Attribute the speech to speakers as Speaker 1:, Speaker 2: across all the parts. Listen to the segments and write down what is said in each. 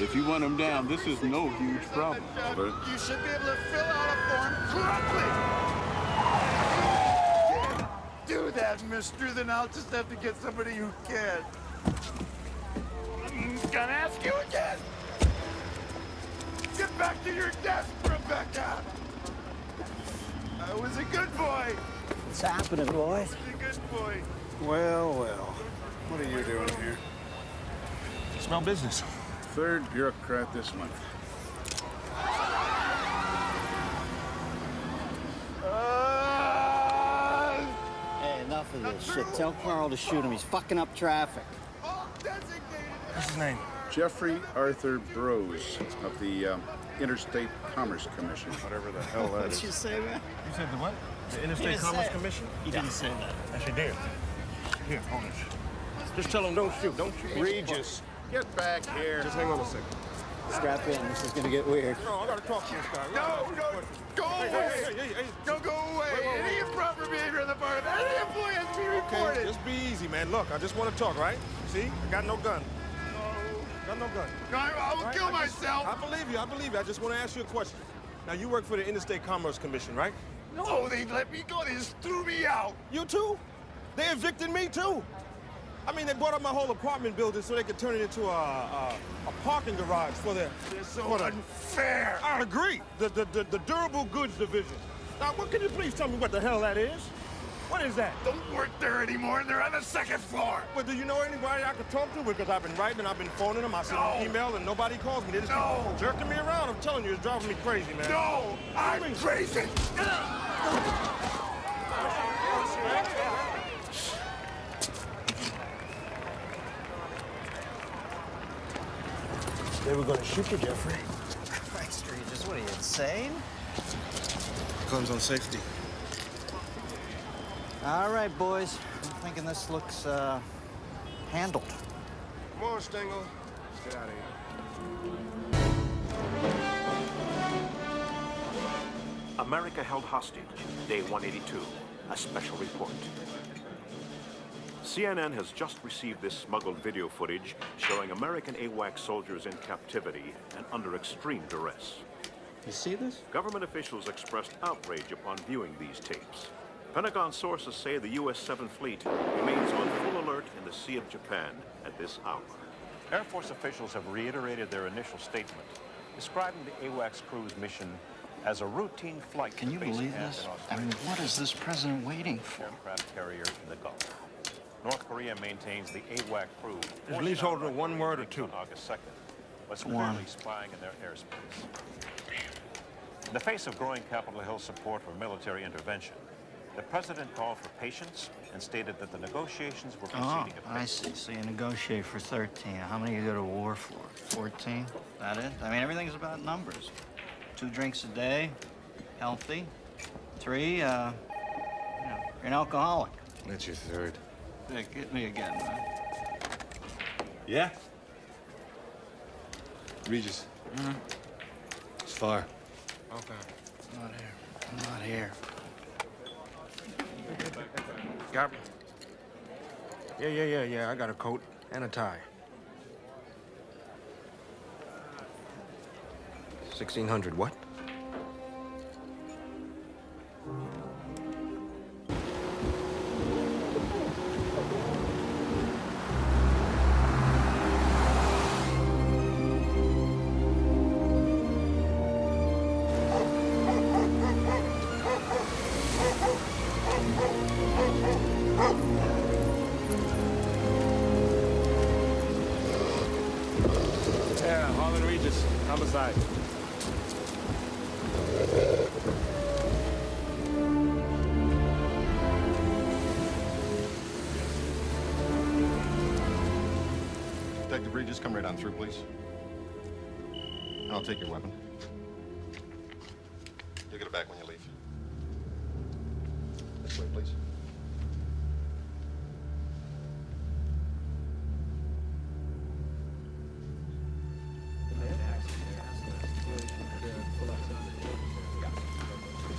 Speaker 1: If you want him down, this is no huge problem.
Speaker 2: You should be able to fill out a form correctly. If you can't do that, mister, then I'll just have to get somebody who can. I'm gonna ask you again. Get back to your desk, Rebecca. I was a good boy.
Speaker 3: What's happening, boys?
Speaker 2: A good boy.
Speaker 4: Well, well. What are you doing here?
Speaker 5: Smell business.
Speaker 4: Third bureaucrat this month.
Speaker 3: Hey, enough of this shit. Tell Carl to shoot him. He's fucking up traffic.
Speaker 2: All designated.
Speaker 5: What's his name?
Speaker 4: Jeffrey Arthur Brose of the Interstate Commerce Commission, whatever the hell that
Speaker 3: What'd
Speaker 4: is.
Speaker 3: you say, man?
Speaker 5: You said the what? The
Speaker 3: He
Speaker 5: Interstate
Speaker 3: didn't
Speaker 5: Commerce
Speaker 3: say it.
Speaker 5: Commission?
Speaker 3: He didn't say that.
Speaker 5: Yes, he did. Here, hold this. Just tell him don't shoot. Don't shoot.
Speaker 4: Regis, get back here.
Speaker 5: Just hang on a second.
Speaker 3: Strap in. This is gonna get weird.
Speaker 5: No, I gotta talk to this guy.
Speaker 2: No, go away.
Speaker 5: Hey.
Speaker 2: Don't go away.
Speaker 5: Wait.
Speaker 2: Any improper behavior on the part of any employee has to be reported.
Speaker 5: Okay, just be easy, man. Look, I just want to talk, right? See? I got no gun. Got no gun.
Speaker 2: No, I will
Speaker 5: Right?
Speaker 2: kill
Speaker 5: I just-
Speaker 2: myself.
Speaker 5: I believe you. I just want to ask you a question. Now, you work for the Interstate Commerce Commission, right?
Speaker 2: No, they let me go. They just threw me out.
Speaker 5: You too? They evicted me too. I mean, they bought up my whole apartment building so they could turn it into a parking garage for their...
Speaker 2: They're so unfair.
Speaker 5: I agree. The durable goods division. Now, what can you please tell me what the hell that is? What is that?
Speaker 2: Don't work there anymore, and they're on the second floor.
Speaker 5: Well, do you know anybody I could talk to? Because I've been writing and I've been phoning them. I sent them email and nobody calls me. They just keep jerking me around. I'm telling you, it's driving me crazy, man.
Speaker 2: No, I'm crazy.
Speaker 5: They were gonna shoot you, Jeffrey.
Speaker 3: Christ, Regis, what are you, insane?
Speaker 5: Guns on safety.
Speaker 3: All right, boys. I'm thinking this looks, handled.
Speaker 5: Come on, Stengel. Let's get out of here.
Speaker 6: America held hostage, day 182, a special report. CNN has just received this smuggled video footage showing American AWACS soldiers in captivity and under extreme duress.
Speaker 3: You see this?
Speaker 6: Government officials expressed outrage upon viewing these tapes. Pentagon sources say the U.S. 7th Fleet remains on full alert in the Sea of Japan at this hour.
Speaker 7: Air Force officials have reiterated their initial statement, describing the AWACS crew's mission as a routine flight.
Speaker 3: Can you
Speaker 7: to base
Speaker 3: believe
Speaker 7: camp
Speaker 3: this?
Speaker 7: in
Speaker 3: I mean,
Speaker 7: Australia.
Speaker 3: what is this president waiting for?
Speaker 7: Aircraft carrier in the Gulf. North Korea maintains the AWAC crew.
Speaker 5: Is leaseholder one word or two?
Speaker 7: On August 2nd, was
Speaker 3: One.
Speaker 7: clearly spying in their airspace. In the face of growing Capitol Hill support for military intervention, the president called for patience and stated that the negotiations were
Speaker 3: Oh,
Speaker 7: proceeding
Speaker 3: I see. So you negotiate for 13. How many you go to war for? 14? That it? I mean, everything's about numbers. 2 drinks a day, healthy. 3, you're an alcoholic.
Speaker 5: That's your third.
Speaker 3: Yeah, get me again, man.
Speaker 5: Yeah? Regis. It's far. Okay.
Speaker 3: I'm not here. I'm not here.
Speaker 5: Got me. Yeah. I got a coat and a tie. 1600, what? Yeah, Harlan Regis, homicide.
Speaker 8: Detective Regis, come right on through, please. And I'll take your weapon. You'll get it back when you leave. This way, please.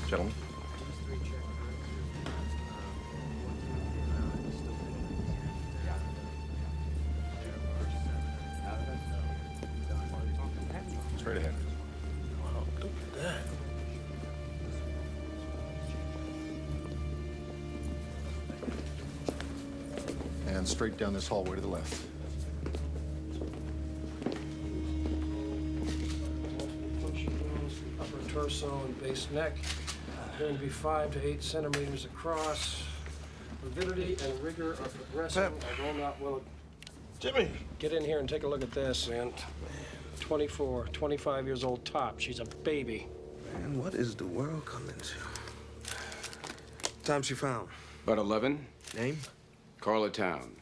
Speaker 8: Gentlemen. Straight ahead.
Speaker 5: Wow, look at that.
Speaker 8: And straight down this hallway to the left.
Speaker 9: Upper torso and base neck. Going to be 5 to 8 centimeters across. Lividity and rigor are progressing, although not well.
Speaker 5: Jimmy!
Speaker 9: Get in here and take a look at this, and 24, 25 years old top. She's a baby.
Speaker 5: Man, what is the world coming to? Time she found?
Speaker 10: About 11.
Speaker 5: Name?
Speaker 10: Carla Town.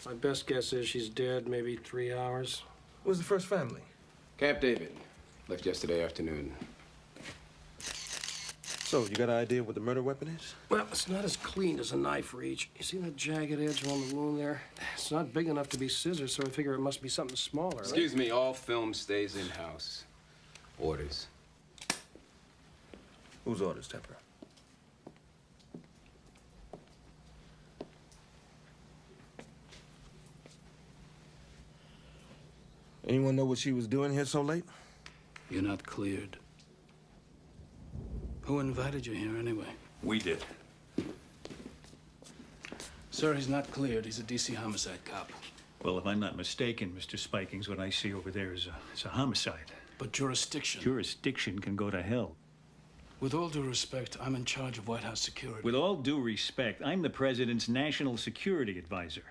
Speaker 9: My best guess is she's dead, maybe 3 hours.
Speaker 5: Who's the first family?
Speaker 10: Camp David. Left yesterday afternoon.
Speaker 5: So, you got an idea what the murder weapon is?
Speaker 9: Well, it's not as clean as a knife reach. You see that jagged edge around the wound there? It's not big enough to be scissors, so I figure it must be something smaller.
Speaker 10: Excuse me, all film stays in-house. Orders.
Speaker 5: Whose orders, Temper? Anyone know what she was doing here so late?
Speaker 11: You're not cleared. Who invited you here, anyway?
Speaker 1: We did.
Speaker 11: Sir, he's not cleared. He's a DC homicide cop.
Speaker 12: Well, if I'm not mistaken, Mr. Spikings, what I see over there is a homicide.
Speaker 11: But jurisdiction.
Speaker 12: Jurisdiction can go to hell.
Speaker 11: With all due respect, I'm in charge of White House security.
Speaker 12: With all due respect, I'm the president's national security advisor.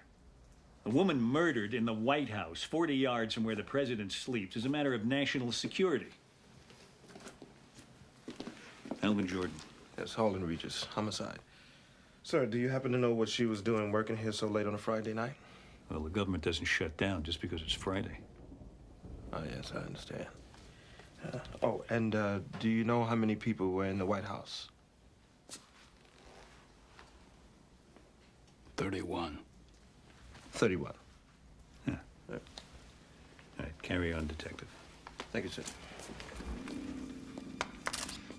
Speaker 12: A woman murdered in the White House, 40 yards from where the president sleeps, is a matter of national security. Alvin Jordan.
Speaker 5: That's Harlan Regis, homicide. Sir, do you happen to know what she was doing working here so late on a Friday night?
Speaker 12: Well, the government doesn't shut down just because it's Friday.
Speaker 5: Oh, yes, I understand. Do you know how many people were in the White House?
Speaker 11: 31.
Speaker 5: 31.
Speaker 12: Yeah. All right, carry on, Detective.
Speaker 5: Thank you, sir.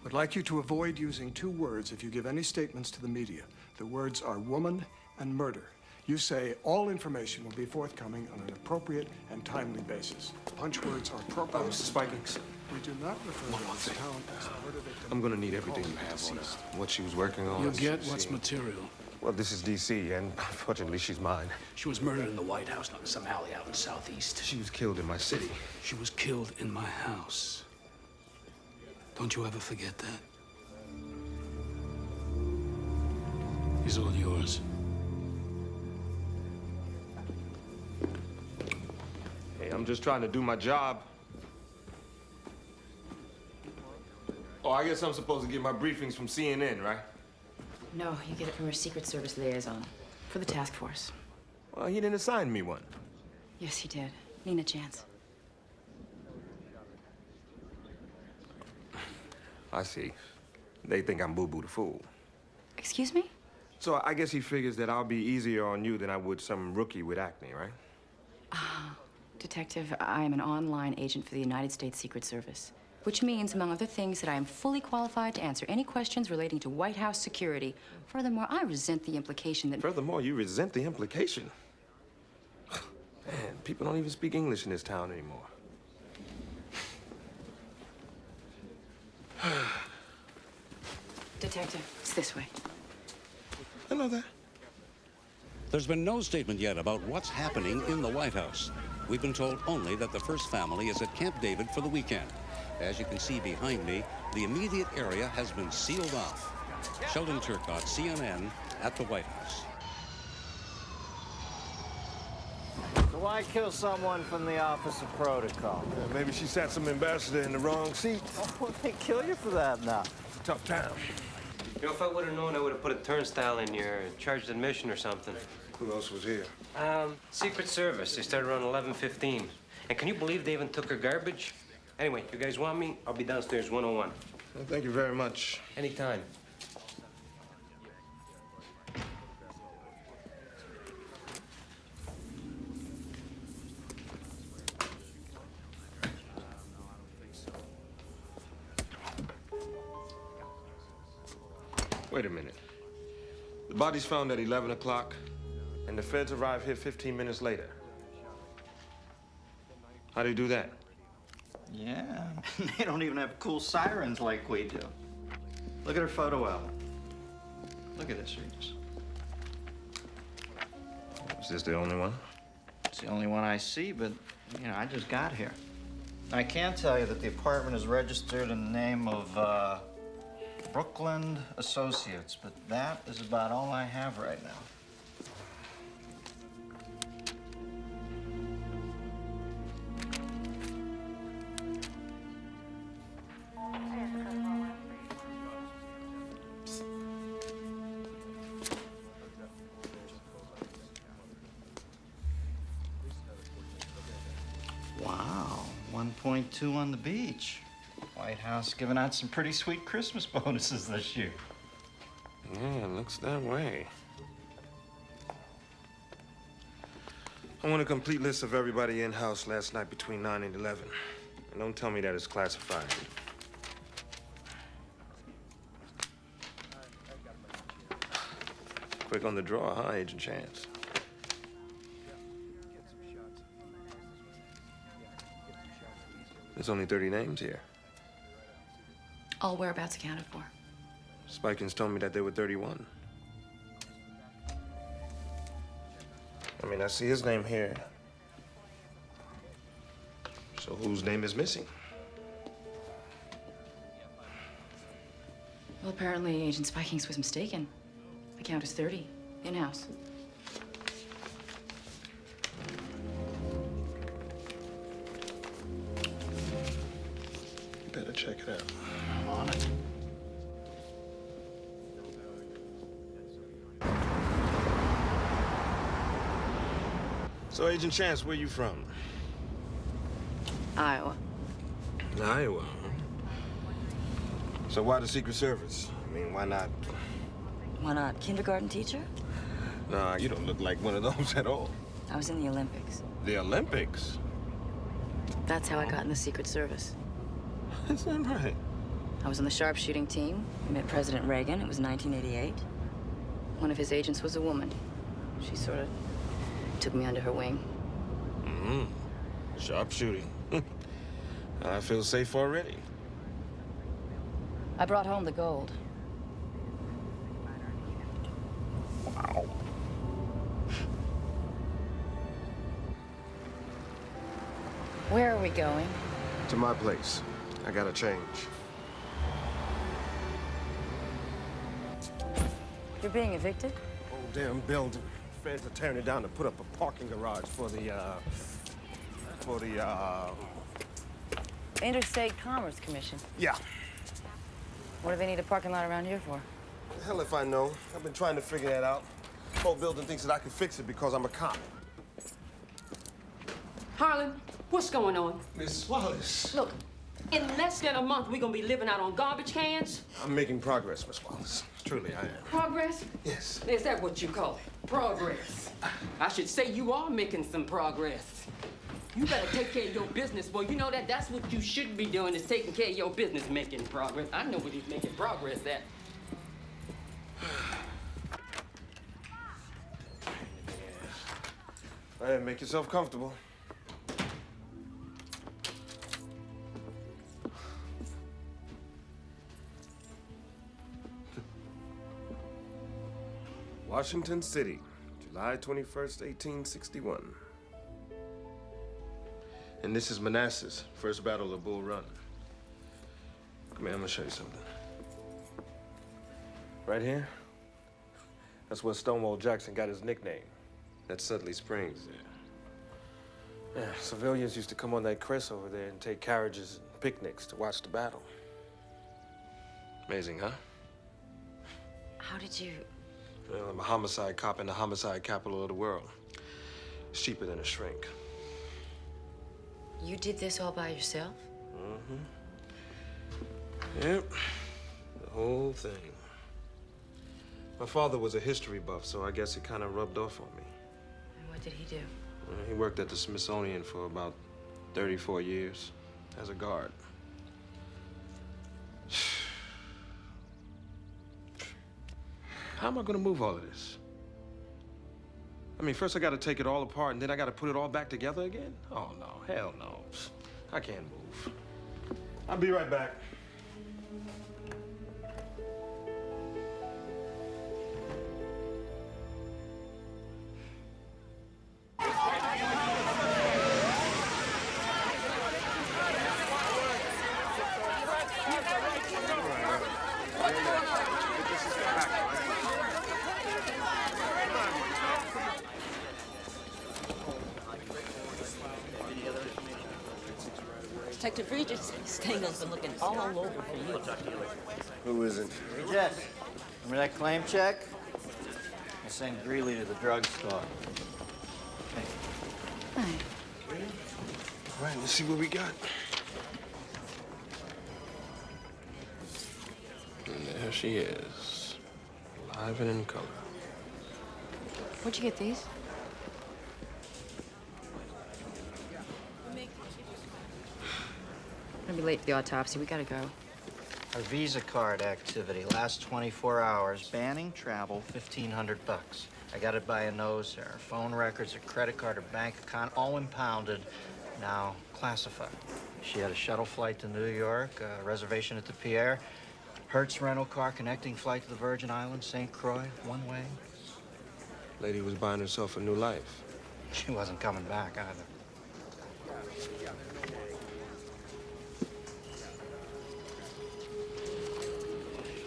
Speaker 13: Would like you to avoid using 2 words if you give any statements to the media. The words are woman and murder. You say all information will be forthcoming on an appropriate and timely basis. Punch words are appropriate.
Speaker 5: Mr. Spikings.
Speaker 13: We do not refer to this town as a murder victim.
Speaker 5: I'm gonna need everything you have on her. What she was working on.
Speaker 11: You'll get what's material.
Speaker 5: Well, this is D.C., and unfortunately, she's mine.
Speaker 11: She was murdered in the White House, not in some alley out in the Southeast.
Speaker 5: She was killed in my city.
Speaker 11: She was killed in my house. Don't you ever forget that. He's all yours.
Speaker 5: Hey, I'm just trying to do my job. Oh, I guess I'm supposed to get my briefings from CNN, right?
Speaker 14: No, you get it from your Secret Service liaison for the task force.
Speaker 5: Well, he didn't assign me one.
Speaker 14: Yes, he did. Nina Chance.
Speaker 5: I see. They think I'm Boo Boo the Fool.
Speaker 14: Excuse me?
Speaker 5: So I guess he figures that I'll be easier on you than I would some rookie with acne, right?
Speaker 14: Detective, I am an online agent for the United States Secret Service, which means, among other things, that I am fully qualified to answer any questions relating to White House security. Furthermore, I resent the implication that...
Speaker 5: Furthermore, you resent the implication. Man, people don't even speak English in this town anymore.
Speaker 14: Detective, it's this way.
Speaker 5: I know that.
Speaker 15: There's been no statement yet about what's happening in the White House. We've been told only that the first family is at Camp David for the weekend. As you can see behind me, the immediate area has been sealed off. Sheldon Turcotte, CNN, at the White House.
Speaker 3: So why kill someone from the Office of Protocol?
Speaker 5: Yeah, maybe she sat some ambassador in the wrong seat.
Speaker 3: Oh, they kill you for that now.
Speaker 5: It's a tough town.
Speaker 16: You know, if I would have known, I would have put a turnstile in your charged admission or something.
Speaker 5: Who else was here?
Speaker 16: Secret Service. They started around 11:15. And can you believe they even took her garbage? Anyway, you guys want me? I'll be downstairs 101.
Speaker 5: Well, thank you very much.
Speaker 16: Anytime.
Speaker 5: Wait a minute. The body's found at 11 o'clock, and the feds arrive here 15 minutes later. How do you do that?
Speaker 3: Yeah, they don't even have cool sirens like we do. Look at her photo album. Look at this, Regis.
Speaker 7: Is this the only one?
Speaker 3: It's the only one I see, but, you know, I just got here. I can tell you that the apartment is registered in the name of, Brooklyn Associates, but that is about all I have right now. Wow, 1.2 on the beach. White House giving out some pretty sweet Christmas bonuses this year.
Speaker 5: Yeah, it looks that way. I want a complete list of everybody in-house last night between 9 and 11. And don't tell me that it's classified. Quick on the draw, huh, Agent Chance? There's only 30 names here.
Speaker 14: All whereabouts accounted for.
Speaker 5: Spikins told me that there were 31. I mean, I see his name here. So whose name is missing?
Speaker 14: Well, apparently Agent Spikings was mistaken. The count is 30, in-house.
Speaker 5: Better check it out.
Speaker 3: I'm on it.
Speaker 5: So, Agent Chance, where you from?
Speaker 14: Iowa.
Speaker 5: Iowa, huh? So why the Secret Service? I mean, why not?
Speaker 14: Why not? Kindergarten teacher?
Speaker 5: Nah, you don't look like one of those at all.
Speaker 14: I was in the Olympics.
Speaker 5: The Olympics?
Speaker 14: That's how I got in the Secret Service.
Speaker 5: Is that right?
Speaker 14: I was on the sharpshooting team. I met President Reagan. It was 1988. One of his agents was a woman. She sort of took me under her wing.
Speaker 5: Mm-hmm. Sharpshooting. I feel safe already.
Speaker 14: I brought home the gold.
Speaker 5: Wow.
Speaker 14: Where are we going?
Speaker 5: To my place. I gotta change.
Speaker 14: You're being evicted?
Speaker 5: Oh, damn building. Feds are tearing it down to put up a parking garage for the
Speaker 14: Interstate Commerce Commission.
Speaker 5: Yeah.
Speaker 14: What do they need a parking lot around here for?
Speaker 5: The hell if I know. I've been trying to figure that out. The whole building thinks that I can fix it because I'm a cop.
Speaker 17: Harlan, what's going on?
Speaker 5: Miss Wallace.
Speaker 17: Look, in less than a month, we're gonna be living out on garbage cans.
Speaker 5: I'm making progress, Miss Wallace. Truly, I am.
Speaker 17: Progress?
Speaker 5: Yes.
Speaker 17: Is that what you call it? Progress. I should say you are making some progress. You better take care of your business, boy. You know that's what you should be doing, is taking care of your business, making progress. I know what he's making progress at.
Speaker 5: All right, make yourself comfortable. Washington City, July 21st, 1861. And this is Manassas, first battle of Bull Run. Come here, I'm gonna show you something. Right here, that's where Stonewall Jackson got his nickname. That's Sudley Springs there. Yeah, civilians used to come on that crest over there and take carriages and picnics to watch the battle. Amazing, huh?
Speaker 14: How did you...
Speaker 5: Well, I'm a homicide cop in the homicide capital of the world. It's cheaper than a shrink.
Speaker 14: You did this all by yourself?
Speaker 5: Mm-hmm. Yep, the whole thing. My father was a history buff, so I guess it kind of rubbed off on me.
Speaker 14: And what did he do?
Speaker 5: He worked at the Smithsonian for about 34 years as a guard. How am I gonna move all of this? I mean, first I gotta take it all apart, and then I gotta put it all back together again? Oh, no, hell no. I can't move. I'll be right back.
Speaker 17: Detective Regis, Stengel's been looking all over for you.
Speaker 3: Who isn't? Hey, Jess, remember that claim check? I sent Greeley to the drugstore. Hey.
Speaker 14: Hi.
Speaker 5: All right, let's see what we got. And there she is, alive and in color.
Speaker 14: Where'd you get these? I'm gonna be late for the autopsy. We gotta go.
Speaker 3: Our Visa card activity, last 24 hours. Banning travel, $1,500. I got it by a nose there. Phone records, a credit card, a bank account, all impounded, now classified. She had a shuttle flight to New York, a reservation at the Pierre, Hertz rental car, connecting flight to the Virgin Islands, St. Croix, one way.
Speaker 5: Lady was buying herself a new life.
Speaker 3: She wasn't coming back either.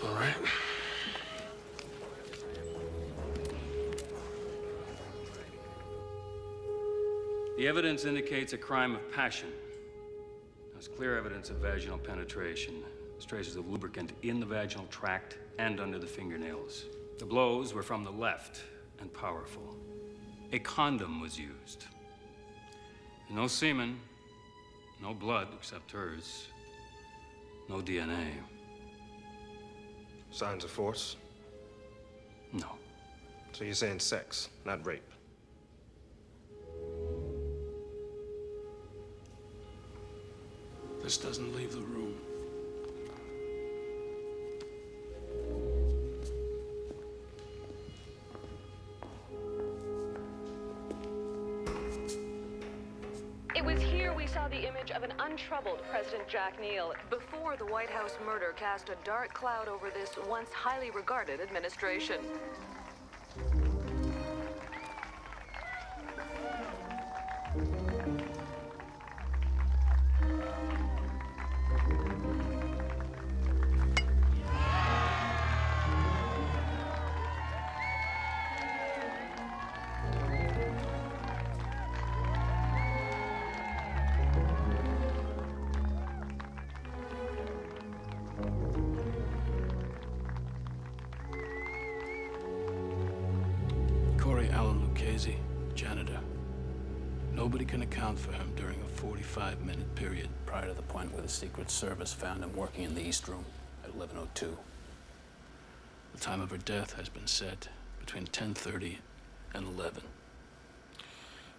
Speaker 5: All right.
Speaker 11: The evidence indicates a crime of passion. There's clear evidence of vaginal penetration. There's traces of lubricant in the vaginal tract and under the fingernails. The blows were from the left and powerful. A condom was used. No semen, no blood except hers, no DNA.
Speaker 5: Signs of force?
Speaker 11: No.
Speaker 5: So you're saying sex, not rape?
Speaker 11: This doesn't leave the room.
Speaker 18: It was here we saw the image of an untroubled President Jack Neal before the White House murder cast a dark cloud over this once highly regarded administration.
Speaker 11: Janitor. Nobody can account for him during a 45-minute period prior to the point where the Secret Service found him working in the East Room at 11:02. The time of her death has been set between 10:30 and 11.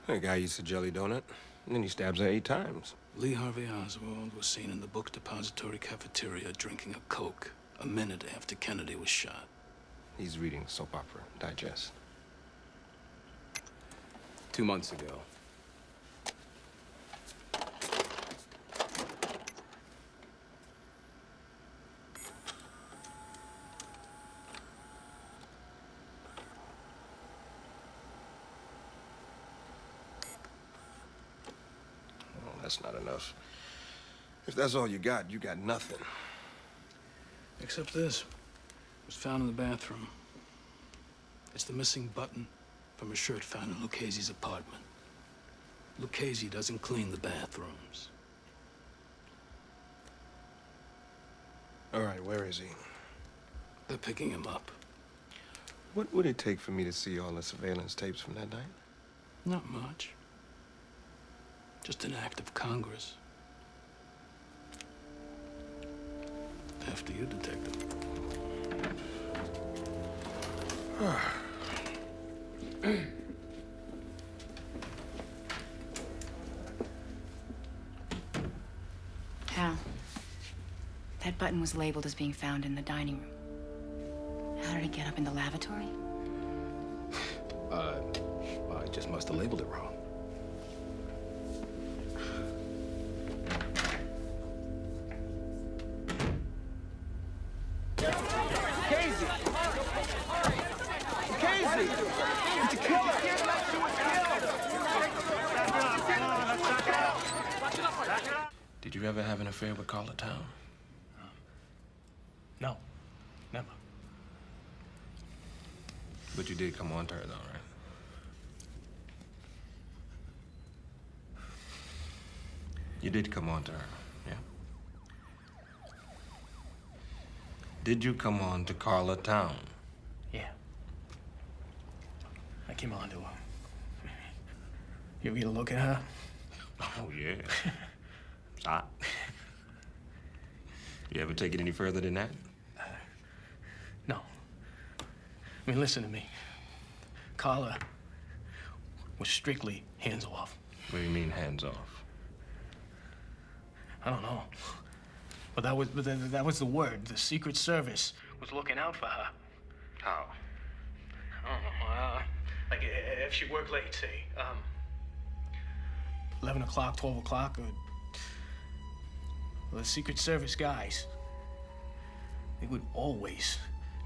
Speaker 5: That guy eats a jelly donut, and then he stabs her 8 times.
Speaker 11: Lee Harvey Oswald was seen in the book depository cafeteria drinking a Coke a minute after Kennedy was shot.
Speaker 5: He's reading soap opera digest.
Speaker 10: 2 months ago.
Speaker 5: Well, that's not enough. If that's all you got nothing.
Speaker 11: Except this. It was found in the bathroom. It's the missing button from a shirt found in Lucchese's apartment. Lucchese doesn't clean the bathrooms.
Speaker 5: All right, where is he?
Speaker 11: They're picking him up.
Speaker 5: What would it take for me to see all the surveillance tapes from that night?
Speaker 11: Not much. Just an act of Congress. After you, Detective.
Speaker 14: Hal, that button was labeled as being found in the dining room. How did it get up in the lavatory?
Speaker 11: I just must have labeled it wrong.
Speaker 2: Wesley! It's a killer!
Speaker 5: Did you ever have an affair with Carla Town?
Speaker 9: No, never.
Speaker 5: But you did come on to her, though, right? You did come on to her, yeah? Did you come on to Carla Town?
Speaker 9: Yeah. I came on to her. You ever get a look at her?
Speaker 5: Oh, yeah. It's hot. You ever take it any further than that?
Speaker 9: No. I mean, listen to me. Carla was strictly hands off.
Speaker 5: What do you mean, hands off?
Speaker 9: I don't know. But that was the word. The Secret Service was looking out for her.
Speaker 5: How?
Speaker 9: I don't know. Like, if she worked late, say, 11 o'clock, 12 o'clock, well, the Secret Service guys, they would always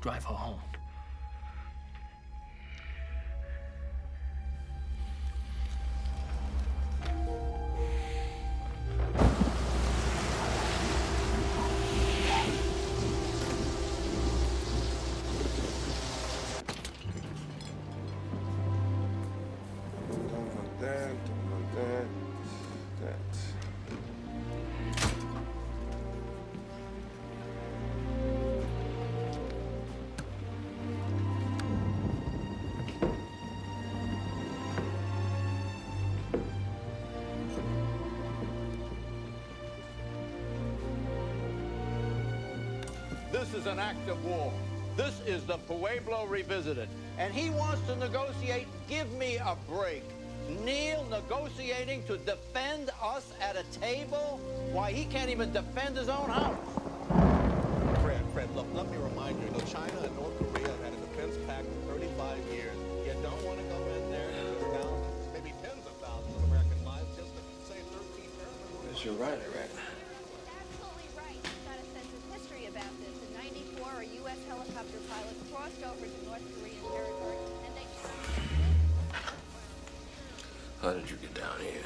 Speaker 9: drive her home.
Speaker 19: This is an act of war. This is the Pueblo revisited. And he wants to negotiate. Give me a break. Neil negotiating to defend us at a table? Why, he can't even defend his own house.
Speaker 20: Fred, look, let me remind you, China and North Korea have had a defense pact for 35 years. You don't want to go in there and put down maybe tens of thousands of American lives just to save 13 airmen.
Speaker 5: Yes, you're right, Iraq.
Speaker 21: Absolutely right. You've got a sense of history about this. In '94, a U.S. helicopter pilot crossed over to North Korean territory, and they...
Speaker 5: How did you get down here?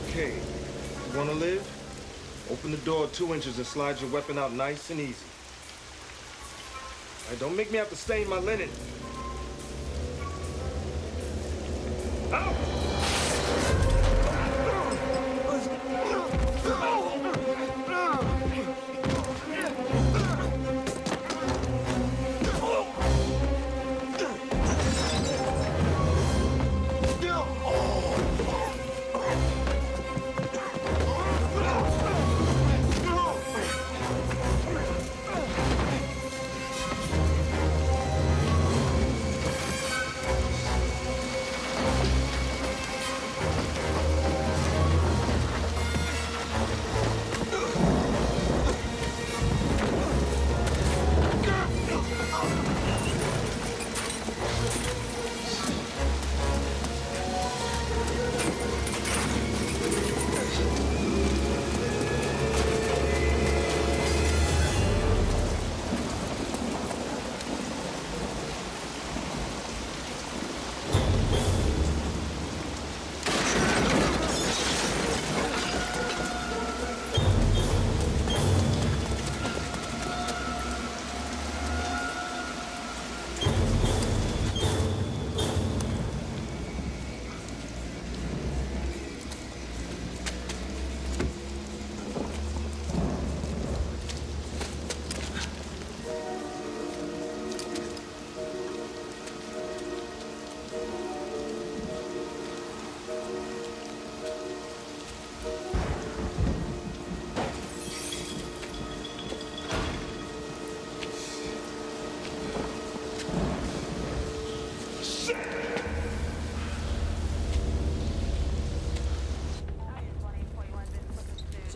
Speaker 5: Okay, you wanna live? Open the door 2 inches and slide your weapon out nice and easy. All right, don't make me have to stain my linen. Out!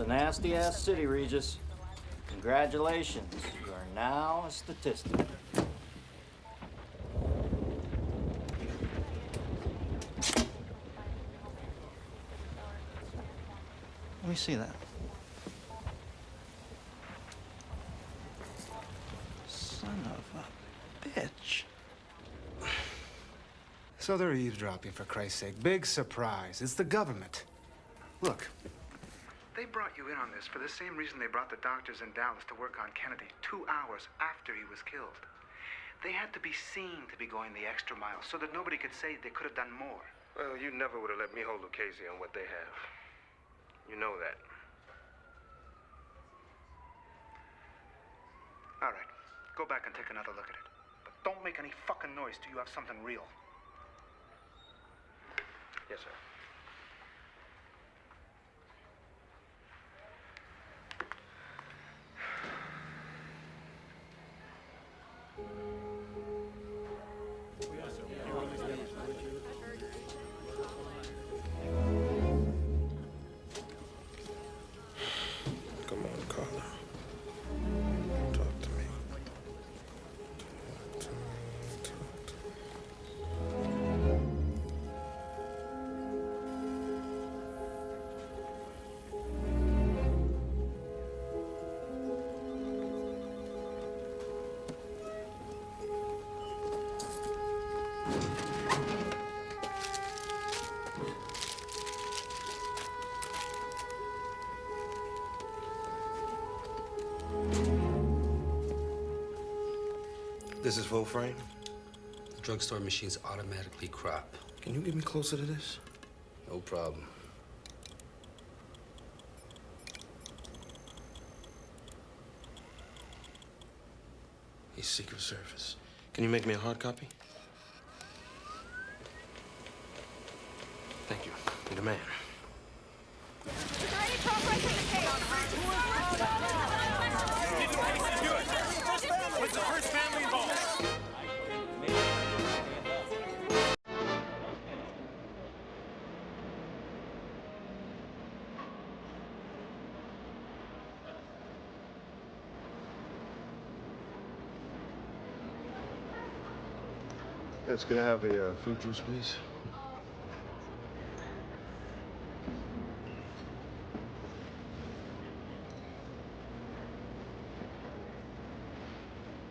Speaker 3: a nasty-ass city, Regis. Congratulations. You are now a statistic. Let me see that. Son of a bitch.
Speaker 4: So they're eavesdropping, for Christ's sake. Big surprise. It's the government. Look, they brought you in on this for the same reason they brought the doctors in Dallas to work on Kennedy 2 hours after he was killed. They had to be seen to be going the extra mile so that nobody could say they could have done more.
Speaker 5: Well, you never would have let me hold Lucchese on what they have. You know that.
Speaker 4: All right, go back and take another look at it. But don't make any fucking noise till you have something real.
Speaker 5: Yes, sir. Come on, Carla. Talk to me. This is full frame?
Speaker 10: The drugstore machines automatically crop.
Speaker 5: Can you get me closer to this?
Speaker 10: No problem.
Speaker 5: He's Secret Service. Can you make me a hard copy? Thank you. You're the man.
Speaker 21: Is there any progress in the case?
Speaker 2: What's the first family involved?
Speaker 5: Yes, can I have a fruit juice, please?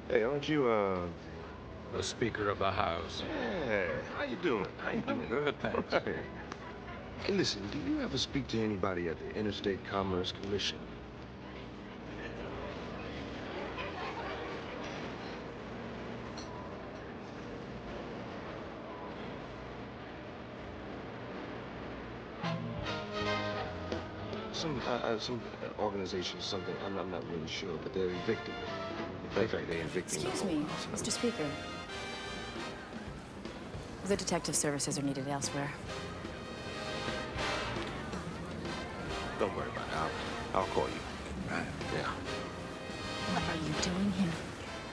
Speaker 5: Hey, aren't you,
Speaker 10: The Speaker of the House.
Speaker 5: Yeah, how you doing? How you doing?
Speaker 10: Good, thanks.
Speaker 5: Right. Hey, listen, do you ever speak to anybody at the Interstate Commerce Commission? Some organization, something. I'm not really sure, but they're evicting. In fact, they're evicting.
Speaker 14: Excuse me, Mr. Speaker. The detective services are needed elsewhere.
Speaker 5: Don't worry about it. I'll call you. Right. Yeah.
Speaker 14: What are you doing here?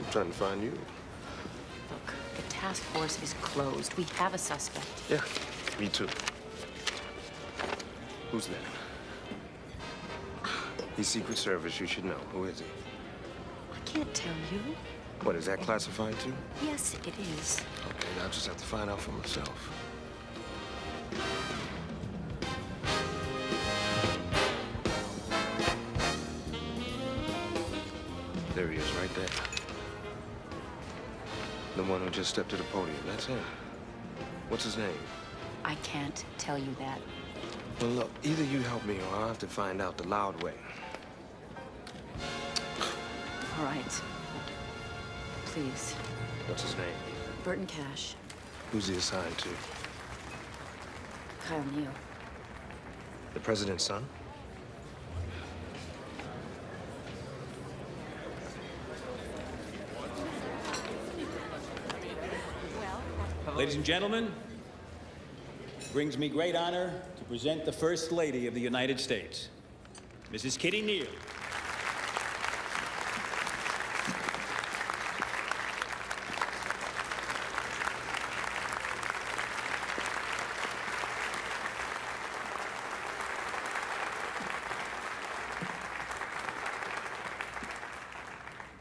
Speaker 5: I'm trying to find you.
Speaker 14: Look, the task force is closed. We have a suspect.
Speaker 5: Yeah, me too. Who's that? He's Secret Service. You should know. Who is he?
Speaker 14: I can't tell you.
Speaker 5: What, is that classified too?
Speaker 14: Yes, it is.
Speaker 5: Okay, I'll just have to find out for myself. There he is, right there. The one who just stepped to the podium. That's him. What's his name?
Speaker 14: I can't tell you that.
Speaker 5: Well, look, either you help me or I'll have to find out the loud way.
Speaker 14: All right. Please.
Speaker 5: What's his name?
Speaker 14: Burton Cash.
Speaker 5: Who's he assigned to?
Speaker 14: Kyle Neal.
Speaker 5: The president's son?
Speaker 12: Ladies and gentlemen, it brings me great honor to present the First Lady of the United States, Mrs. Kitty Neal.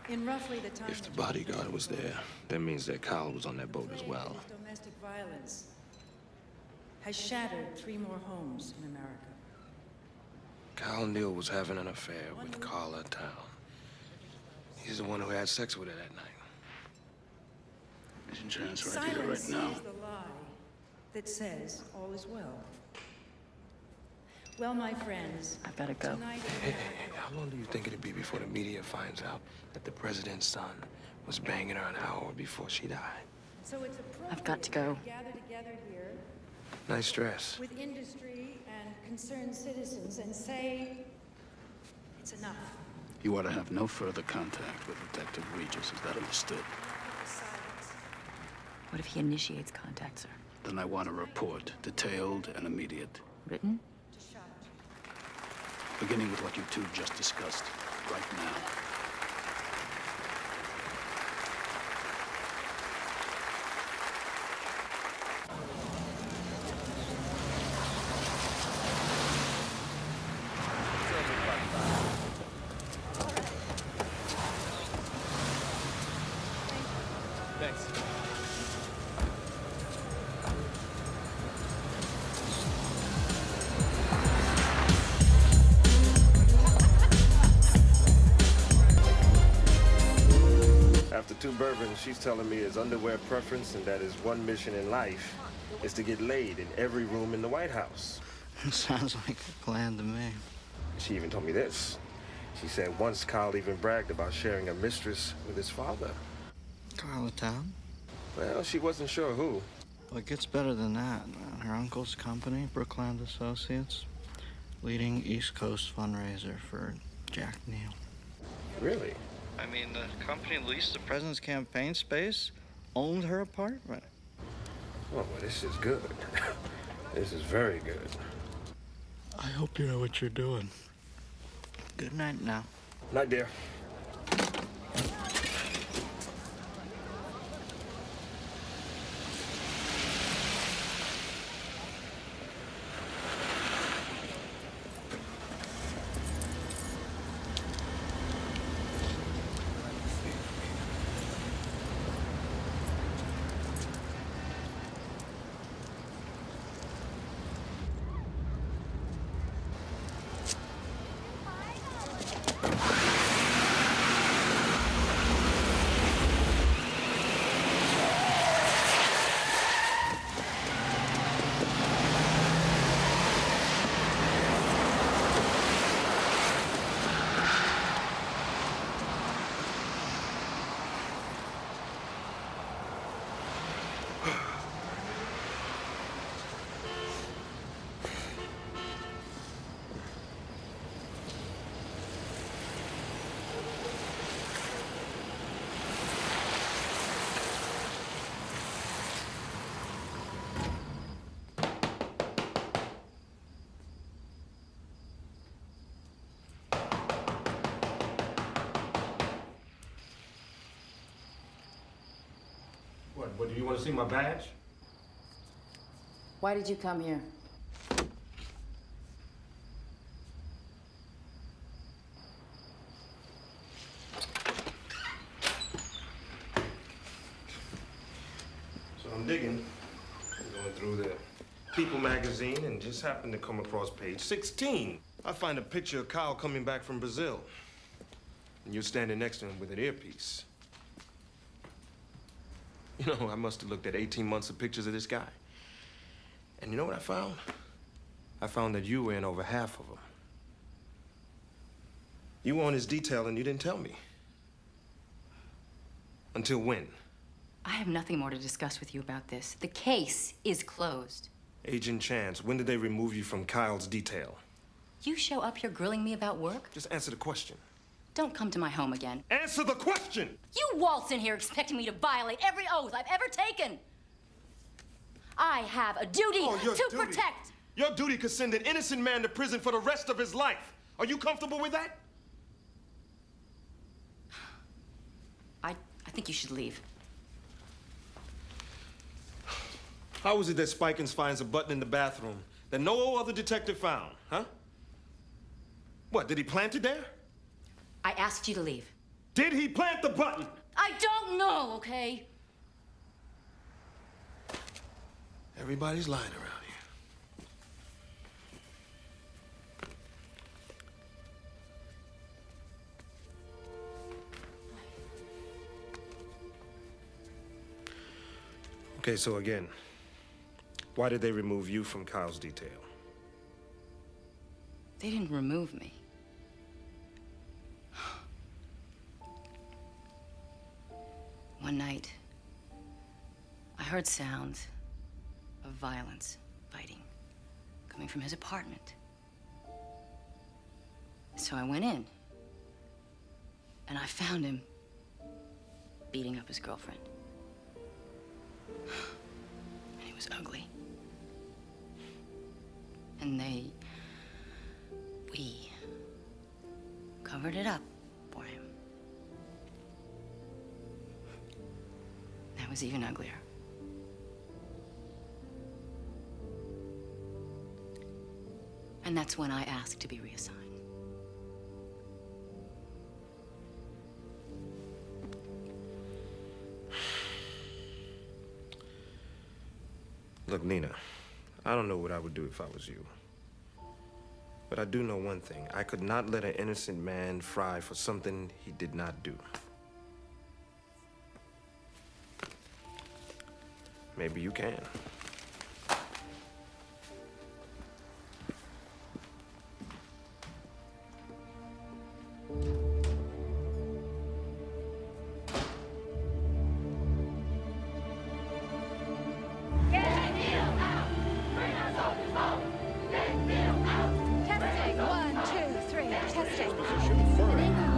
Speaker 6: In roughly the time
Speaker 5: If the bodyguard was there, that means that Kyle was on that boat as well.
Speaker 6: domestic violence has shattered 3 more homes in America.
Speaker 5: Kyle Neal was having an affair with Carla Town. He's the one who had sex with her that night.
Speaker 6: Agent Jan's right here, right now. Silence is the lie that says all is well. Well, my friends,
Speaker 14: I've got to go.
Speaker 5: Hey, how long do you think it'd be before the media finds out that the president's son was banging her an hour before she died?
Speaker 6: So it's appropriate
Speaker 14: I've got to go.
Speaker 6: we gather together here
Speaker 5: Nice dress.
Speaker 6: with industry and concerned citizens and say it's enough.
Speaker 22: You ought to have no further contact with Detective Regis. Is that understood?
Speaker 14: What if he initiates contact, sir?
Speaker 22: Then I want a report, detailed and immediate.
Speaker 14: Written?
Speaker 22: Beginning with what you two just discussed, right now.
Speaker 5: Thanks. After 2 bourbons, she's telling me his underwear preference and that his one mission in life is to get laid in every room in the White House.
Speaker 3: Sounds like a plan to me.
Speaker 5: She even told me this. She said once Kyle even bragged about sharing a mistress with his father.
Speaker 3: Carla Town?
Speaker 5: Well, she wasn't sure who.
Speaker 3: Well, it gets better than that. Her uncle's company, Brookland Associates, leading East Coast fundraiser for Jack Neal.
Speaker 5: Really?
Speaker 3: I mean, the company leased the president's campaign space, owned her apartment.
Speaker 5: Oh, well, this is good. This is very good.
Speaker 3: I hope you know what you're doing. Good night now.
Speaker 5: Night, dear. What, do you want to see my badge?
Speaker 14: Why did you come here?
Speaker 5: So I'm digging. I'm going through the People magazine and just happened to come across page 16. I find a picture of Kyle coming back from Brazil. And you're standing next to him with an earpiece. You know, I must have looked at 18 months of pictures of this guy. And you know what I found? I found that you were in over half of them. You were on his detail and you didn't tell me. Until when?
Speaker 14: I have nothing more to discuss with you about this. The case is closed.
Speaker 5: Agent Chance, when did they remove you from Kyle's detail?
Speaker 14: You show up here grilling me about work?
Speaker 5: Just answer the question.
Speaker 14: Don't come to my home again.
Speaker 5: Answer the question!
Speaker 14: You waltz in here expecting me to violate every oath I've ever taken. I have a duty to protect.
Speaker 5: Your duty could send an innocent man to prison for the rest of his life. Are you comfortable with that?
Speaker 14: I think you should leave.
Speaker 5: How is it that Spikins finds a button in the bathroom that no other detective found, huh? What, did he plant it there?
Speaker 14: I asked you to leave.
Speaker 1: Did he plant the button?
Speaker 14: I don't know, okay?
Speaker 1: Everybody's lying around here.
Speaker 5: Okay, so again, why did they remove you from Kyle's detail?
Speaker 14: They didn't remove me. One night, I heard sounds of violence, fighting, coming from his apartment. So I went in, and I found him beating up his girlfriend. And he was ugly. And we covered it up for him. That was even uglier. And that's when I asked to be reassigned.
Speaker 5: Look, Nina, I don't know what I would do if I was you. But I do know one thing. I could not let an innocent man fry for something he did not do. Maybe you can.
Speaker 6: Testing. 1, 2, 3. Testing.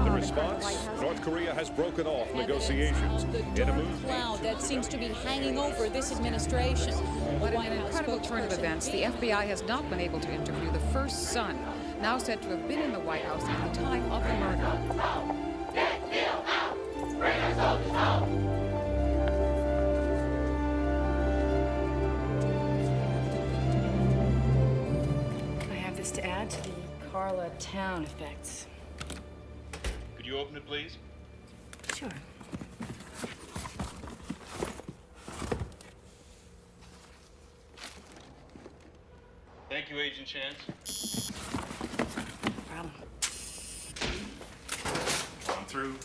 Speaker 8: The response? North Korea has broken off negotiations in a move.
Speaker 23: Cloud that seems to be hanging over this administration.
Speaker 24: But in an incredible turn of events, the FBI has not been able to interview the first son, now said to have been in the White House at the time of the murder.
Speaker 14: I have this to add to the Carla town effects.
Speaker 8: Could you open it, please?
Speaker 14: Sure.
Speaker 8: Thank you, Agent Chance.
Speaker 14: No problem.
Speaker 8: I'm through.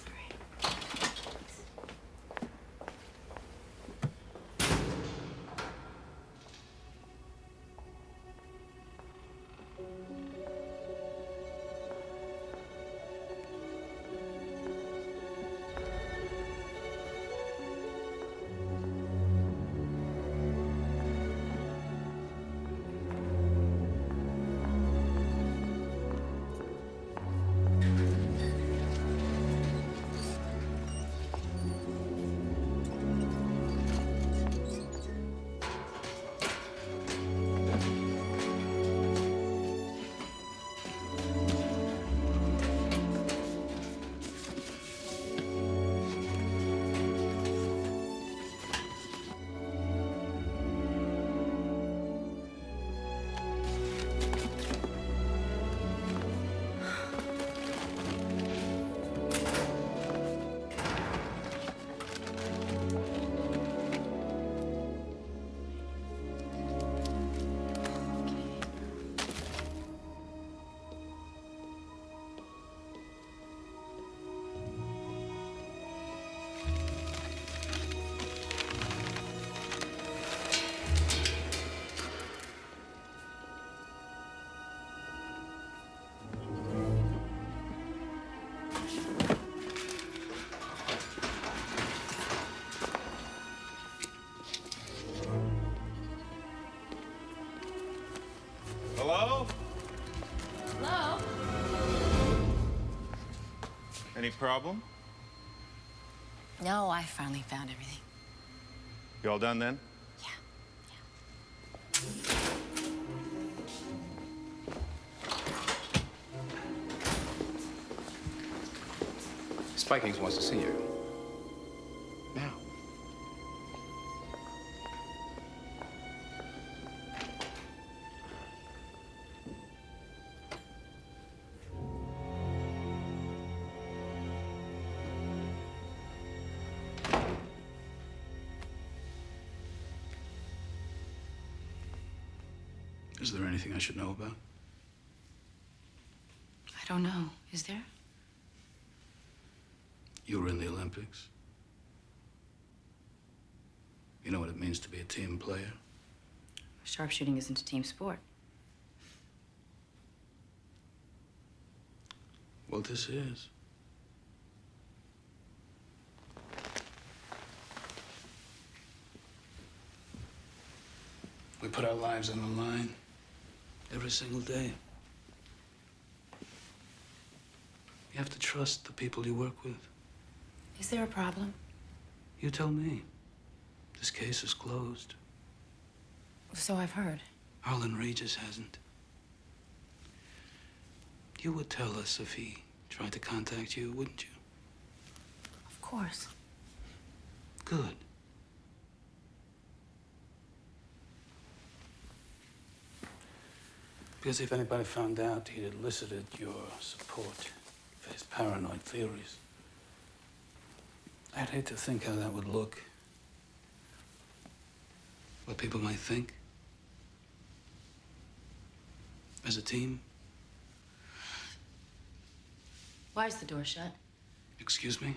Speaker 8: Hello?
Speaker 14: Hello?
Speaker 8: Any problem?
Speaker 14: No, I finally found everything.
Speaker 8: You all done then?
Speaker 10: Spikings wants to see you. Now.
Speaker 22: Is there anything I should know about?
Speaker 14: I don't know. Is there?
Speaker 22: You were in the Olympics. You know what it means to be a team player?
Speaker 14: Sharpshooting isn't a team sport.
Speaker 22: Well, this is. We put our lives on the line every single day. You have to trust the people you work with.
Speaker 14: Is there a problem?
Speaker 22: You tell me. This case is closed.
Speaker 14: So I've heard.
Speaker 22: Harlan Regis hasn't. You would tell us if he tried to contact you, wouldn't you?
Speaker 14: Of course.
Speaker 22: Good. Because if anybody found out he'd elicited your support for his paranoid theories, I'd hate to think how that would look. What people might think. As a team.
Speaker 14: Why is the door shut?
Speaker 22: Excuse me?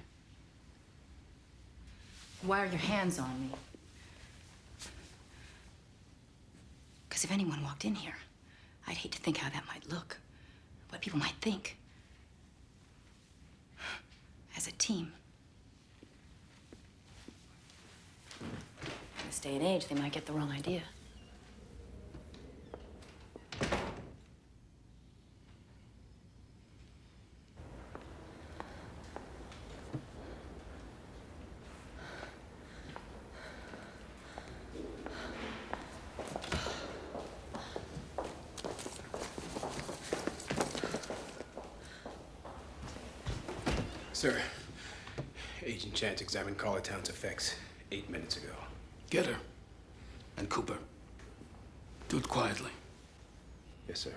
Speaker 14: Why are your hands on me? Because if anyone walked in here, I'd hate to think how that might look. What people might think. As a team. In this day and age, they might get the wrong idea.
Speaker 7: Sir, Agent Chance examined Carla Town's effects 8 minutes ago.
Speaker 22: Get her. And Cooper. Do it quietly.
Speaker 7: Yes, sir.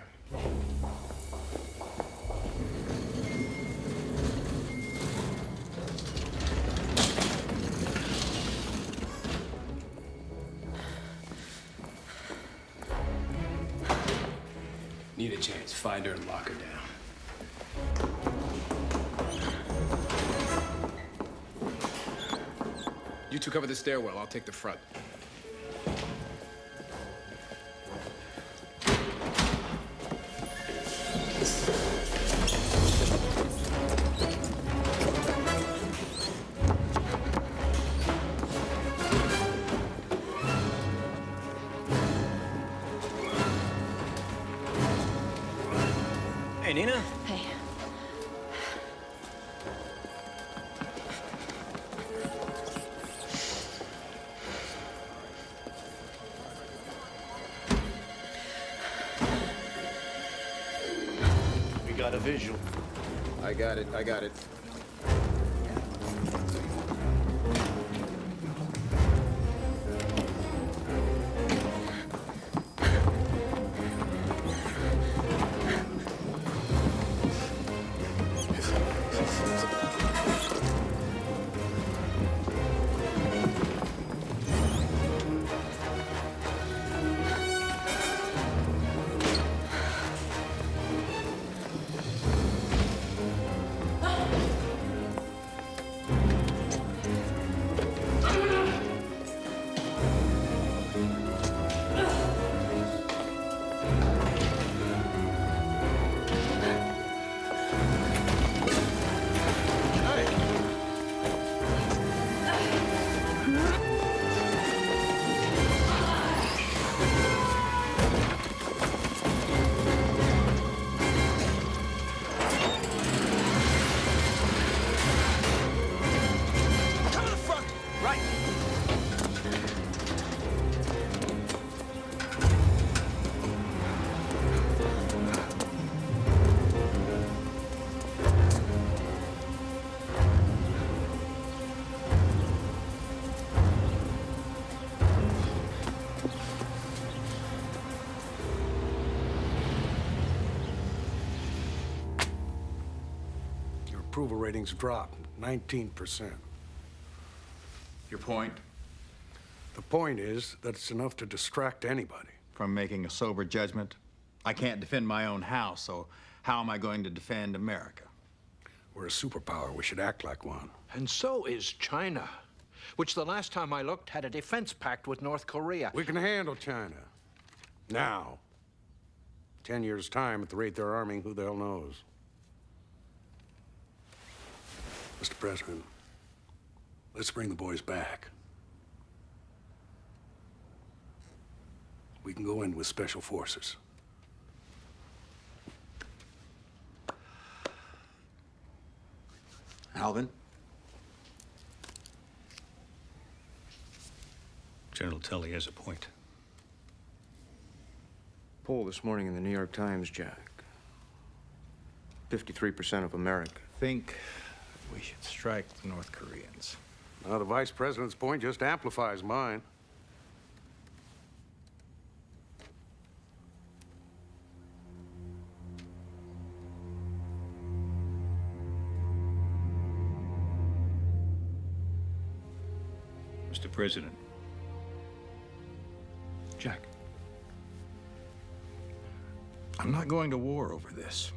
Speaker 7: Need a chance. Find her and lock her down. You two cover the stairwell. I'll take the front. Hey, Nina.
Speaker 14: Hey.
Speaker 22: We got a visual.
Speaker 7: I got it. I got it.
Speaker 13: Approval ratings dropped 19%.
Speaker 10: Your point?
Speaker 13: The point is that it's enough to distract anybody
Speaker 15: from making a sober judgment. I can't defend my own house, so how am I going to defend America?
Speaker 13: We're a superpower. We should act like one.
Speaker 16: And so is China, which the last time I looked had a defense pact with North Korea.
Speaker 13: We can handle China. Now. 10 years' time, at the rate they're arming, who the hell knows? Mr. President, let's bring the boys back. We can go in with special forces.
Speaker 15: Alvin?
Speaker 12: General Tully has a point.
Speaker 5: Poll this morning in the New York Times, Jack. 53% of America
Speaker 15: Think we should strike the North Koreans.
Speaker 13: Now, the Vice President's point just amplifies mine.
Speaker 12: Mr. President.
Speaker 15: Jack. I'm not going to war over this.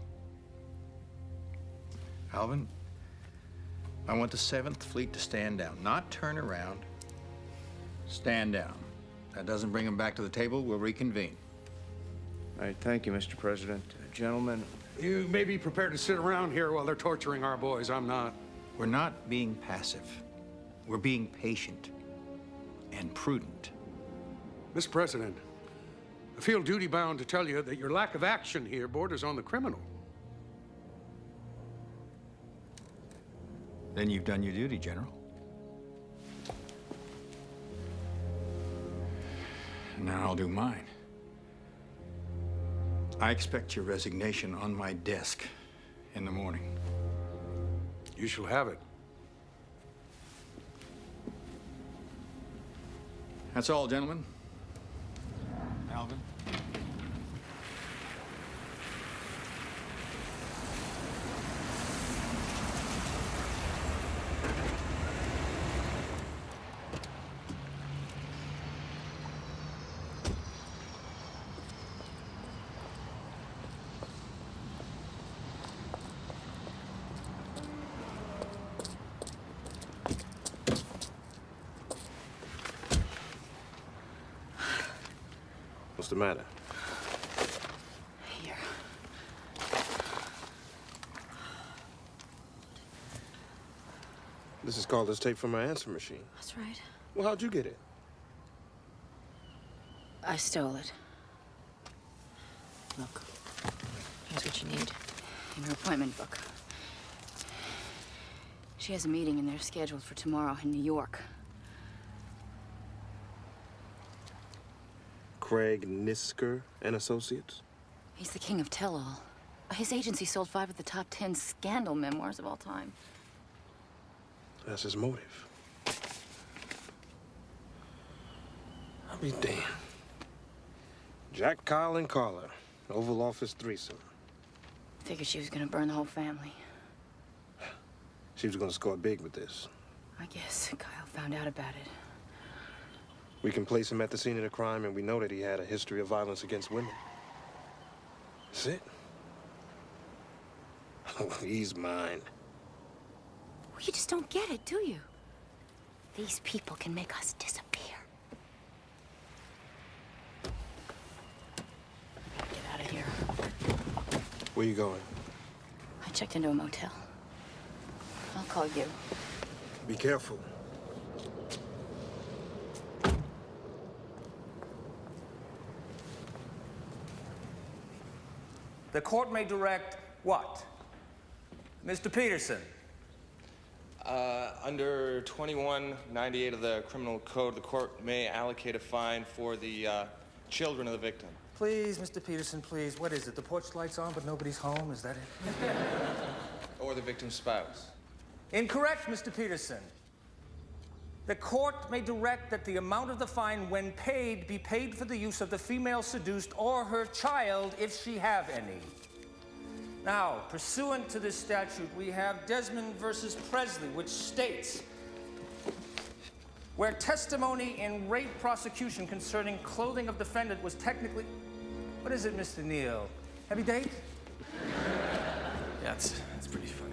Speaker 15: Alvin, I want the 7th Fleet to stand down, not turn around. Stand down. That doesn't bring them back to the table, we'll reconvene.
Speaker 5: All right, thank you, Mr. President. Gentlemen.
Speaker 13: You may be prepared to sit around here while they're torturing our boys. I'm not.
Speaker 15: We're not being passive. We're being patient and prudent.
Speaker 13: Mr. President, I feel duty-bound to tell you that your lack of action here borders on the criminal.
Speaker 15: Then you've done your duty, General. And now I'll do mine. I expect your resignation on my desk in the morning.
Speaker 13: You shall have it.
Speaker 15: That's all, gentlemen. Alvin?
Speaker 5: What's the matter?
Speaker 14: Here.
Speaker 5: This is called this tape from my answer machine.
Speaker 14: That's right.
Speaker 5: Well, how'd you get it?
Speaker 14: I stole it. Look, here's what you need. In her appointment book. She has a meeting in there scheduled for tomorrow in New York.
Speaker 5: Craig Nisker and Associates?
Speaker 14: He's the king of tell-all. His agency sold 5 of the top 10 scandal memoirs of all time.
Speaker 5: That's his motive. I'll be damned. Jack, Kyle, and Carla. Oval Office threesome.
Speaker 14: Figured she was gonna burn the whole family.
Speaker 5: She was gonna score big with this.
Speaker 14: I guess Kyle found out about it.
Speaker 5: We can place him at the scene of the crime, and we know that he had a history of violence against women. That's it. Oh, he's mine.
Speaker 14: Well, you just don't get it, do you? These people can make us disappear. Get out of here.
Speaker 5: Where you going?
Speaker 14: I checked into a motel. I'll call you.
Speaker 5: Be careful.
Speaker 17: The court may direct what? Mr. Peterson.
Speaker 18: Under 2198 of the Criminal Code, the court may allocate a fine for the children of the victim.
Speaker 17: Please, Mr. Peterson, please. What is it? The porch light's on, but nobody's home? Is that it?
Speaker 18: Or the victim's spouse.
Speaker 17: Incorrect, Mr. Peterson. The court may direct that the amount of the fine, when paid, be paid for the use of the female seduced or her child, if she have any. Now, pursuant to this statute, we have Desmond versus Presley, which states, where testimony in rape prosecution concerning clothing of defendant was technically... What is it, Mr. Neal? Heavy date?
Speaker 9: Yeah, it's pretty funny.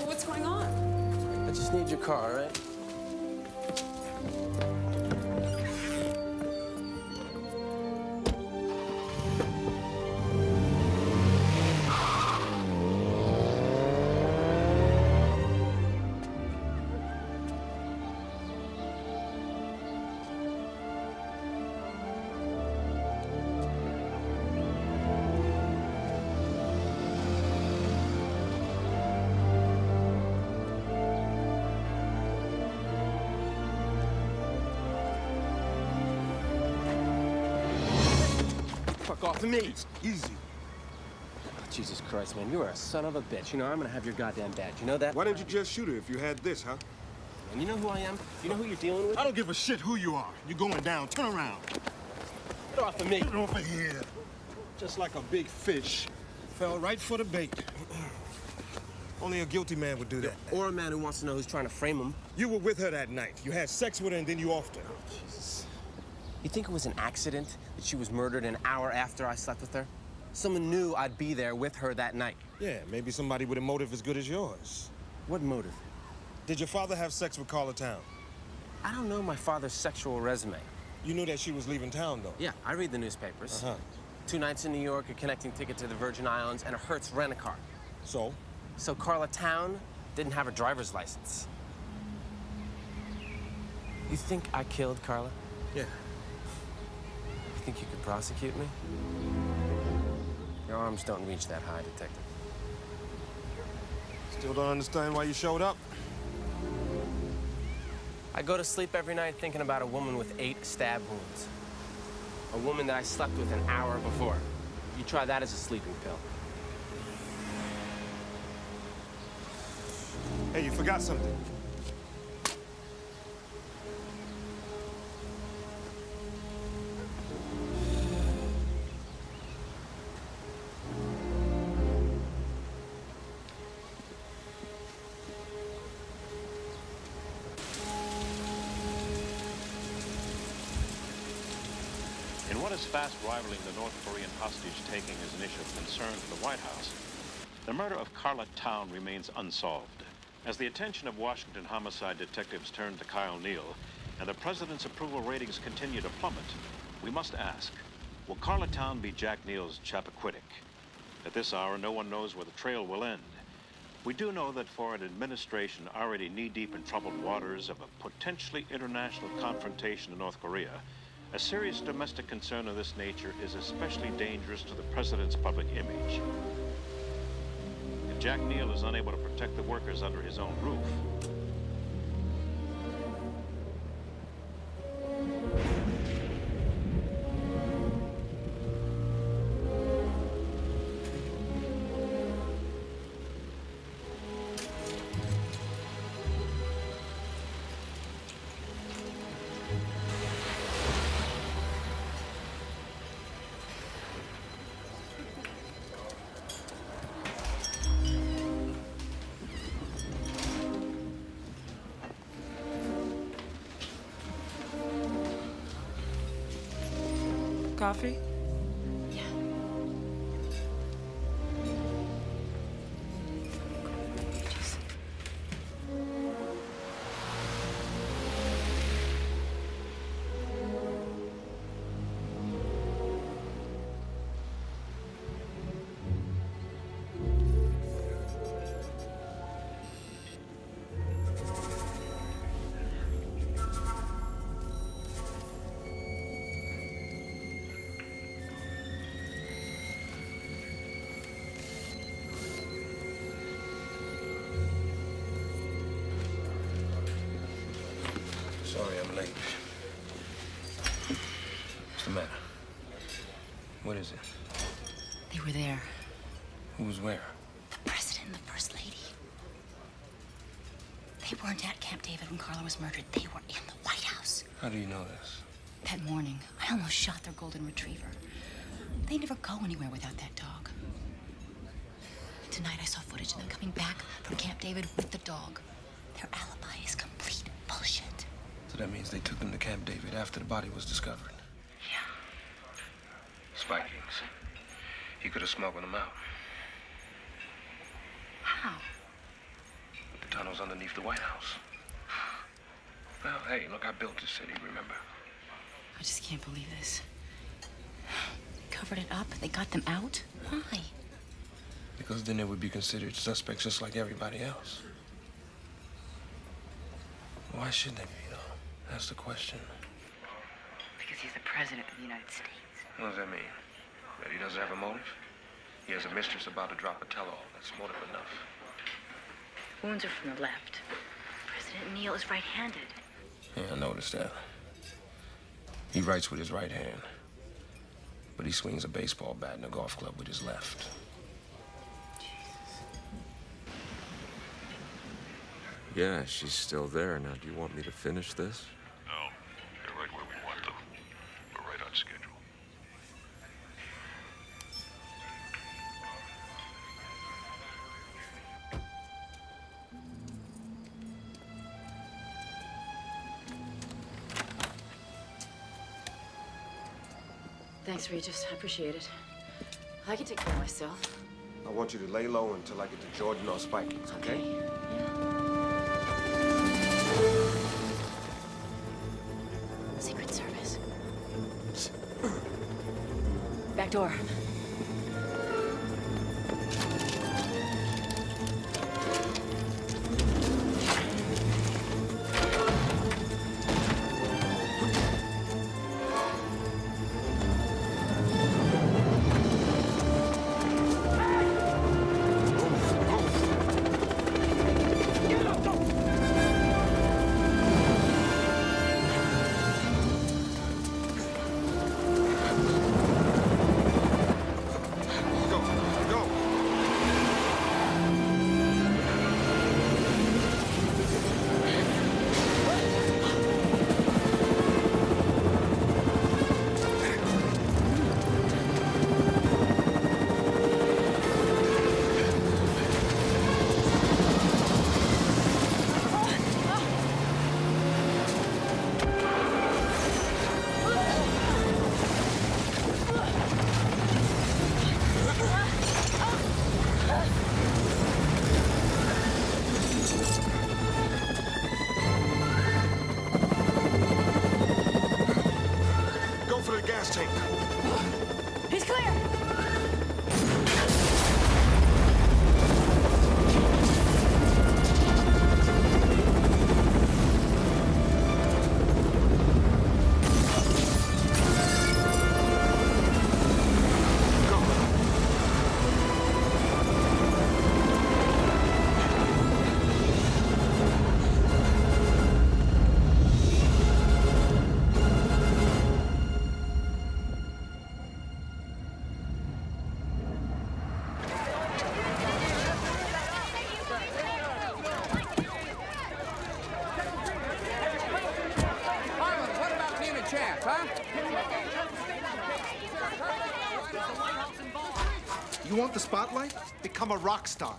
Speaker 23: What's going on?
Speaker 9: I just need your car, all right? Fuck off me!
Speaker 1: Easy.
Speaker 9: Oh, Jesus Christ, man, you are a son of a bitch. You know, I'm gonna have your goddamn badge. You know that?
Speaker 1: Why didn't you just shoot her if you had this, huh?
Speaker 9: And you know who I am? You know who you're dealing with?
Speaker 1: I don't give a shit who you are. You're going down. Turn around.
Speaker 9: Get off of me.
Speaker 1: Get off of here. Just like a big fish. Fell right for the bait. Only a guilty man would do that.
Speaker 9: Or a man who wants to know who's trying to frame him.
Speaker 1: You were with her that night. You had sex with her and then you offed her.
Speaker 9: Oh, Jesus. You think it was an accident that she was murdered an hour after I slept with her? Someone knew I'd be there with her that night.
Speaker 1: Yeah, maybe somebody with a motive as good as yours.
Speaker 9: What motive?
Speaker 1: Did your father have sex with Carla Town?
Speaker 9: I don't know my father's sexual resume.
Speaker 1: You knew that she was leaving town, though?
Speaker 9: Yeah, I read the newspapers.
Speaker 1: Uh-huh.
Speaker 9: 2 nights in New York, a connecting ticket to the Virgin Islands, and a Hertz rent-a-car.
Speaker 1: So?
Speaker 9: So Carla Town didn't have a driver's license. You think I killed Carla?
Speaker 1: Yeah.
Speaker 9: You think you could prosecute me? Your arms don't reach that high, Detective.
Speaker 1: Still don't understand why you showed up?
Speaker 9: I go to sleep every night thinking about a woman with 8 stab wounds. A woman that I slept with an hour before. You try that as a sleeping pill.
Speaker 1: Hey, you forgot something.
Speaker 8: In what is fast rivaling the North Korean hostage-taking as an issue of concern to the White House, the murder of Carla Town remains unsolved. As the attention of Washington homicide detectives turn to Kyle Neal and the president's approval ratings continue to plummet, we must ask, will Carla Town be Jack Neal's Chappaquiddick? At this hour, no one knows where the trail will end. We do know that for an administration already knee-deep in troubled waters of a potentially international confrontation in North Korea, a serious domestic concern of this nature is especially dangerous to the president's public image. If Jack Neal is unable to protect the workers under his own roof,
Speaker 23: Coffee?
Speaker 5: Snipe. What's the matter? What is it?
Speaker 14: They were there.
Speaker 5: Who was where?
Speaker 14: The president and the first lady. They weren't at Camp David when Carla was murdered. They were in the White House.
Speaker 5: How do you know this?
Speaker 14: That morning, I almost shot their golden retriever. They never go anywhere without that dog. Tonight I saw footage of them coming back from Camp David with the dog. Their alibi is complete bullshit.
Speaker 5: So that means they took them to Camp David after the body was discovered?
Speaker 14: Yeah.
Speaker 5: Spikings. He could have smuggled them out.
Speaker 14: How?
Speaker 5: With the tunnels underneath the White House. Well, hey, look, I built this city, remember?
Speaker 14: I just can't believe this. Covered it up? They got them out? Why?
Speaker 5: Because then they would be considered suspects just like everybody else. Why should they be, though? That's the question.
Speaker 14: Because he's the president of the United States.
Speaker 5: What does that mean? That he doesn't have a motive? He has a mistress about to drop a tell-all. That's motive enough.
Speaker 14: The wounds are from the left. President Neal is right-handed.
Speaker 5: Yeah, I noticed that. He writes with his right hand. But he swings a baseball bat and a golf club with his left.
Speaker 4: Yeah, she's still there. Now, do you want me to finish this?
Speaker 8: No, you're right where we want them. We're right on schedule.
Speaker 14: Thanks, Regis. I appreciate it. I can take care of myself.
Speaker 5: I want you to lay low until I get to Jordan or Spikings, okay?
Speaker 14: Secret Service. Back door.
Speaker 6: He's clear!
Speaker 1: You want the spotlight? Become a rock star.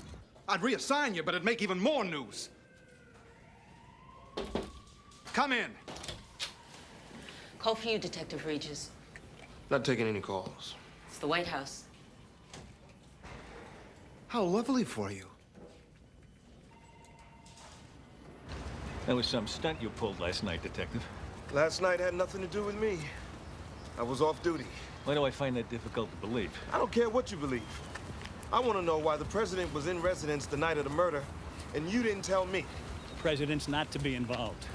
Speaker 1: I'd reassign you, but it'd make even more news. Come in.
Speaker 14: Call for you, Detective Regis.
Speaker 5: Not taking any calls.
Speaker 14: It's the White House.
Speaker 1: How lovely for you.
Speaker 12: That was some stunt you pulled last night, Detective.
Speaker 5: Last night had nothing to do with me. I was off duty.
Speaker 12: Why do I find that difficult to believe?
Speaker 5: I don't care what you believe. I want to know why the president was in residence the night of the murder, and you didn't tell me.
Speaker 12: The president's not to be involved.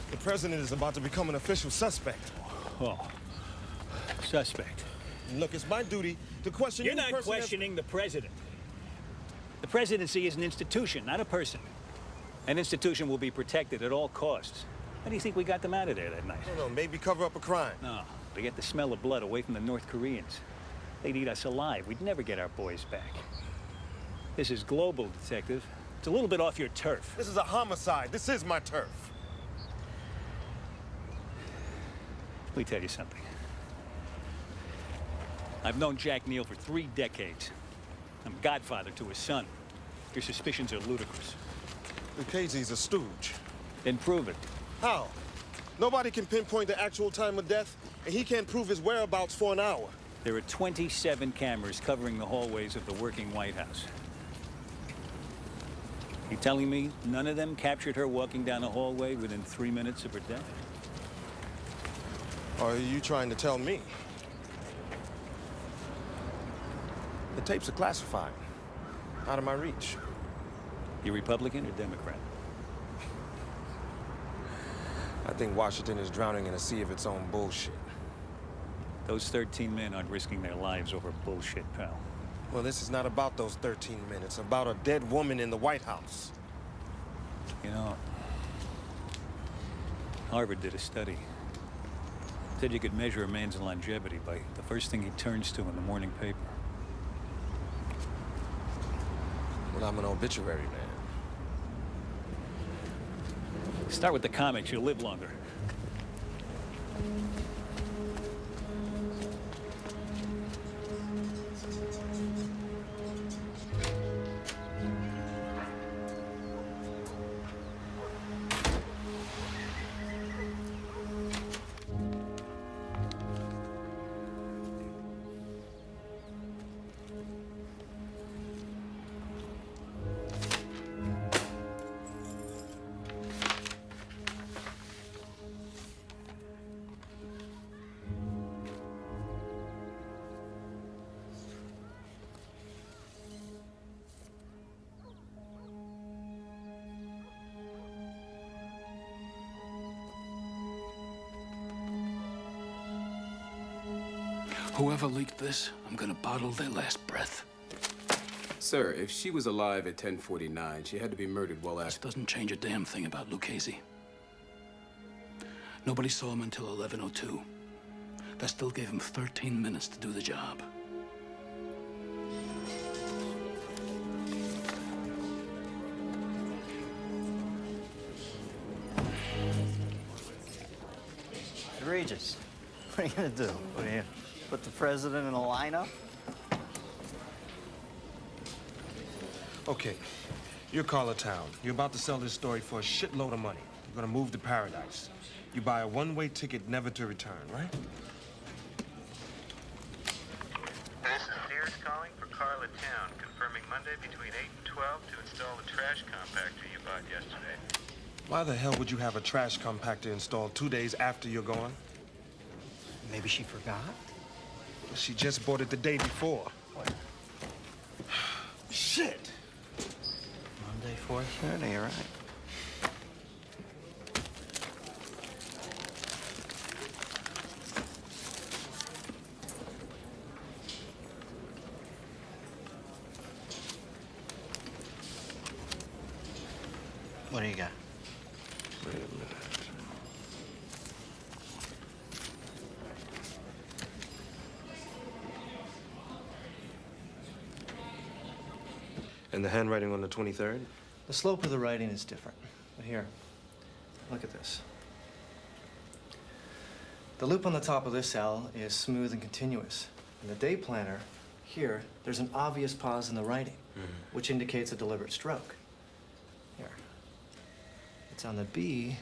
Speaker 1: The president is about to become an official suspect.
Speaker 12: Oh. Suspect.
Speaker 1: Look, it's my duty to question
Speaker 12: You're
Speaker 1: any
Speaker 12: not
Speaker 1: person
Speaker 12: questioning the president. The presidency is an institution, not a person. An institution will be protected at all costs. How do you think we got them out of there that night?
Speaker 1: I don't know, maybe cover up a crime.
Speaker 12: No, to get the smell of blood away from the North Koreans. They'd eat us alive. We'd never get our boys back. This is global, Detective. It's a little bit off your turf.
Speaker 1: This is a homicide. This is my turf.
Speaker 12: Let me tell you something. I've known Jack Neal for 3 decades. I'm godfather to his son. Your suspicions are ludicrous.
Speaker 1: Lucchese's a stooge.
Speaker 12: Then prove it.
Speaker 1: How? Nobody can pinpoint the actual time of death, and he can't prove his whereabouts for an hour.
Speaker 12: There are 27 cameras covering the hallways of the working White House. You telling me none of them captured her walking down the hallway within 3 minutes of her death?
Speaker 1: Or are you trying to tell me? The tapes are classified. Out of my reach.
Speaker 12: You Republican or Democrat?
Speaker 1: I think Washington is drowning in a sea of its own bullshit.
Speaker 12: Those 13 men aren't risking their lives over bullshit, pal.
Speaker 1: Well, this is not about those 13 men. It's about a dead woman in the White House.
Speaker 12: You know, Harvard did a study. Said you could measure a man's longevity by the first thing he turns to in the morning paper.
Speaker 1: Well, I'm an obituary man.
Speaker 12: Start with the comics, you'll live longer.
Speaker 22: Whoever leaked this, I'm gonna bottle their last breath.
Speaker 10: Sir, if she was alive at 10:49, she had to be murdered well
Speaker 22: This
Speaker 10: after.
Speaker 22: doesn't change a damn thing about Lucchese. Nobody saw him until 11:02. That still gave him 13 minutes to do the job.
Speaker 3: Egregious. What are you gonna do? What are you, put the president in a lineup?
Speaker 1: Okay, you're Carla Town. You're about to sell this story for a shitload of money. You're gonna move to paradise. You buy a one-way ticket never to return, right?
Speaker 11: This is Sears calling for Carla Town, confirming Monday between 8 and 12 to install the trash compactor you bought yesterday.
Speaker 1: Why the hell would you have a trash compactor installed 2 days after you're gone?
Speaker 3: Maybe she forgot?
Speaker 1: She just bought it the day before. Shit!
Speaker 3: Monday, 4:30, you're right. What do you got?
Speaker 1: Wait a minute. And the handwriting on the 23rd?
Speaker 19: The slope of the writing is different. But here, look at this. The loop on the top of this cell is smooth and continuous. In the day planner, here, there's an obvious pause in the writing, which indicates a deliberate stroke. Here. It's on the B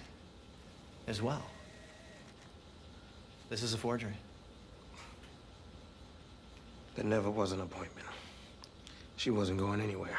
Speaker 19: as well. This is a forgery.
Speaker 1: There never was an appointment. She wasn't going anywhere.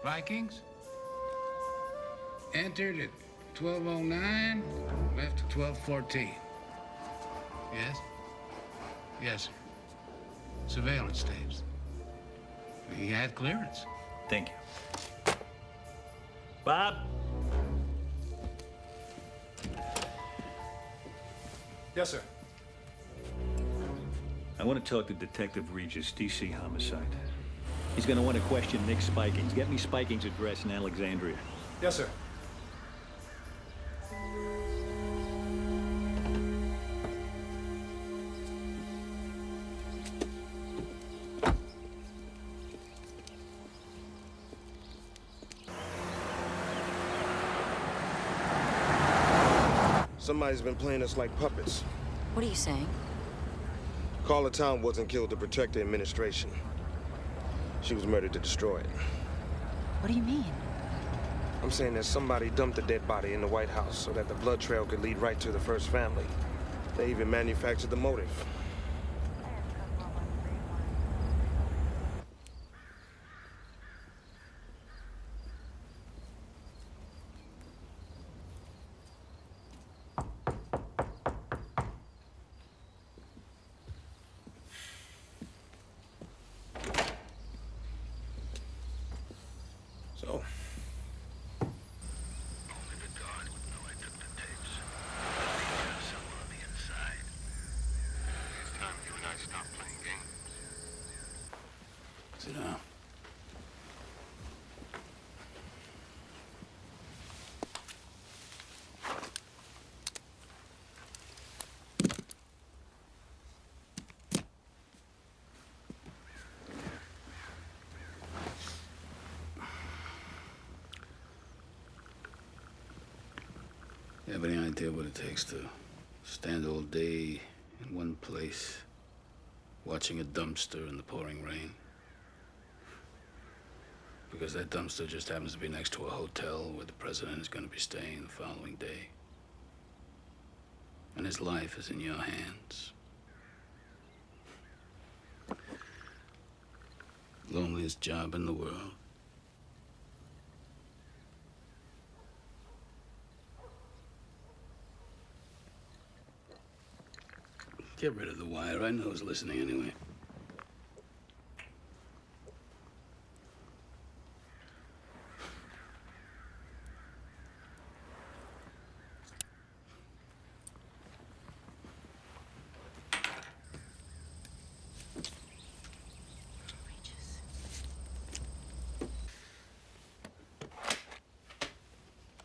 Speaker 22: Vikings? Entered at 12:09, left at 12:14. Yes? Yes, sir. Surveillance tapes. He had clearance.
Speaker 12: Thank you. Bob?
Speaker 5: Yes, sir.
Speaker 12: I want to talk to Detective Regis, DC Homicide. He's going to want to question Nick Spikings. Get me Spikings' address in Alexandria.
Speaker 5: Yes, sir.
Speaker 1: Somebody's been playing us like puppets.
Speaker 14: What are you saying?
Speaker 1: Carla Town wasn't killed to protect the administration. She was murdered to destroy it.
Speaker 14: What do you mean?
Speaker 1: I'm saying that somebody dumped a dead body in the White House so that the blood trail could lead right to the first family. They even manufactured the motive. So,
Speaker 22: Sit down. You have any idea what it takes to stand all day in one place, watching a dumpster in the pouring rain? Because that dumpster just happens to be next to a hotel where the president is going to be staying the following day. And his life is in your hands. Loneliest job in the world. Get rid of the wire. I know who's listening anyway.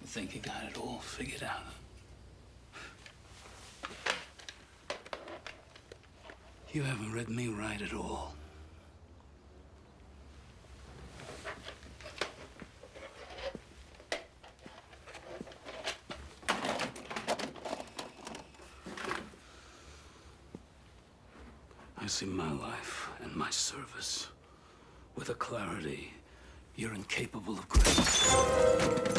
Speaker 22: You think you got it all figured out? You haven't read me right at all. I see my life and my service with a clarity you're incapable of grasping.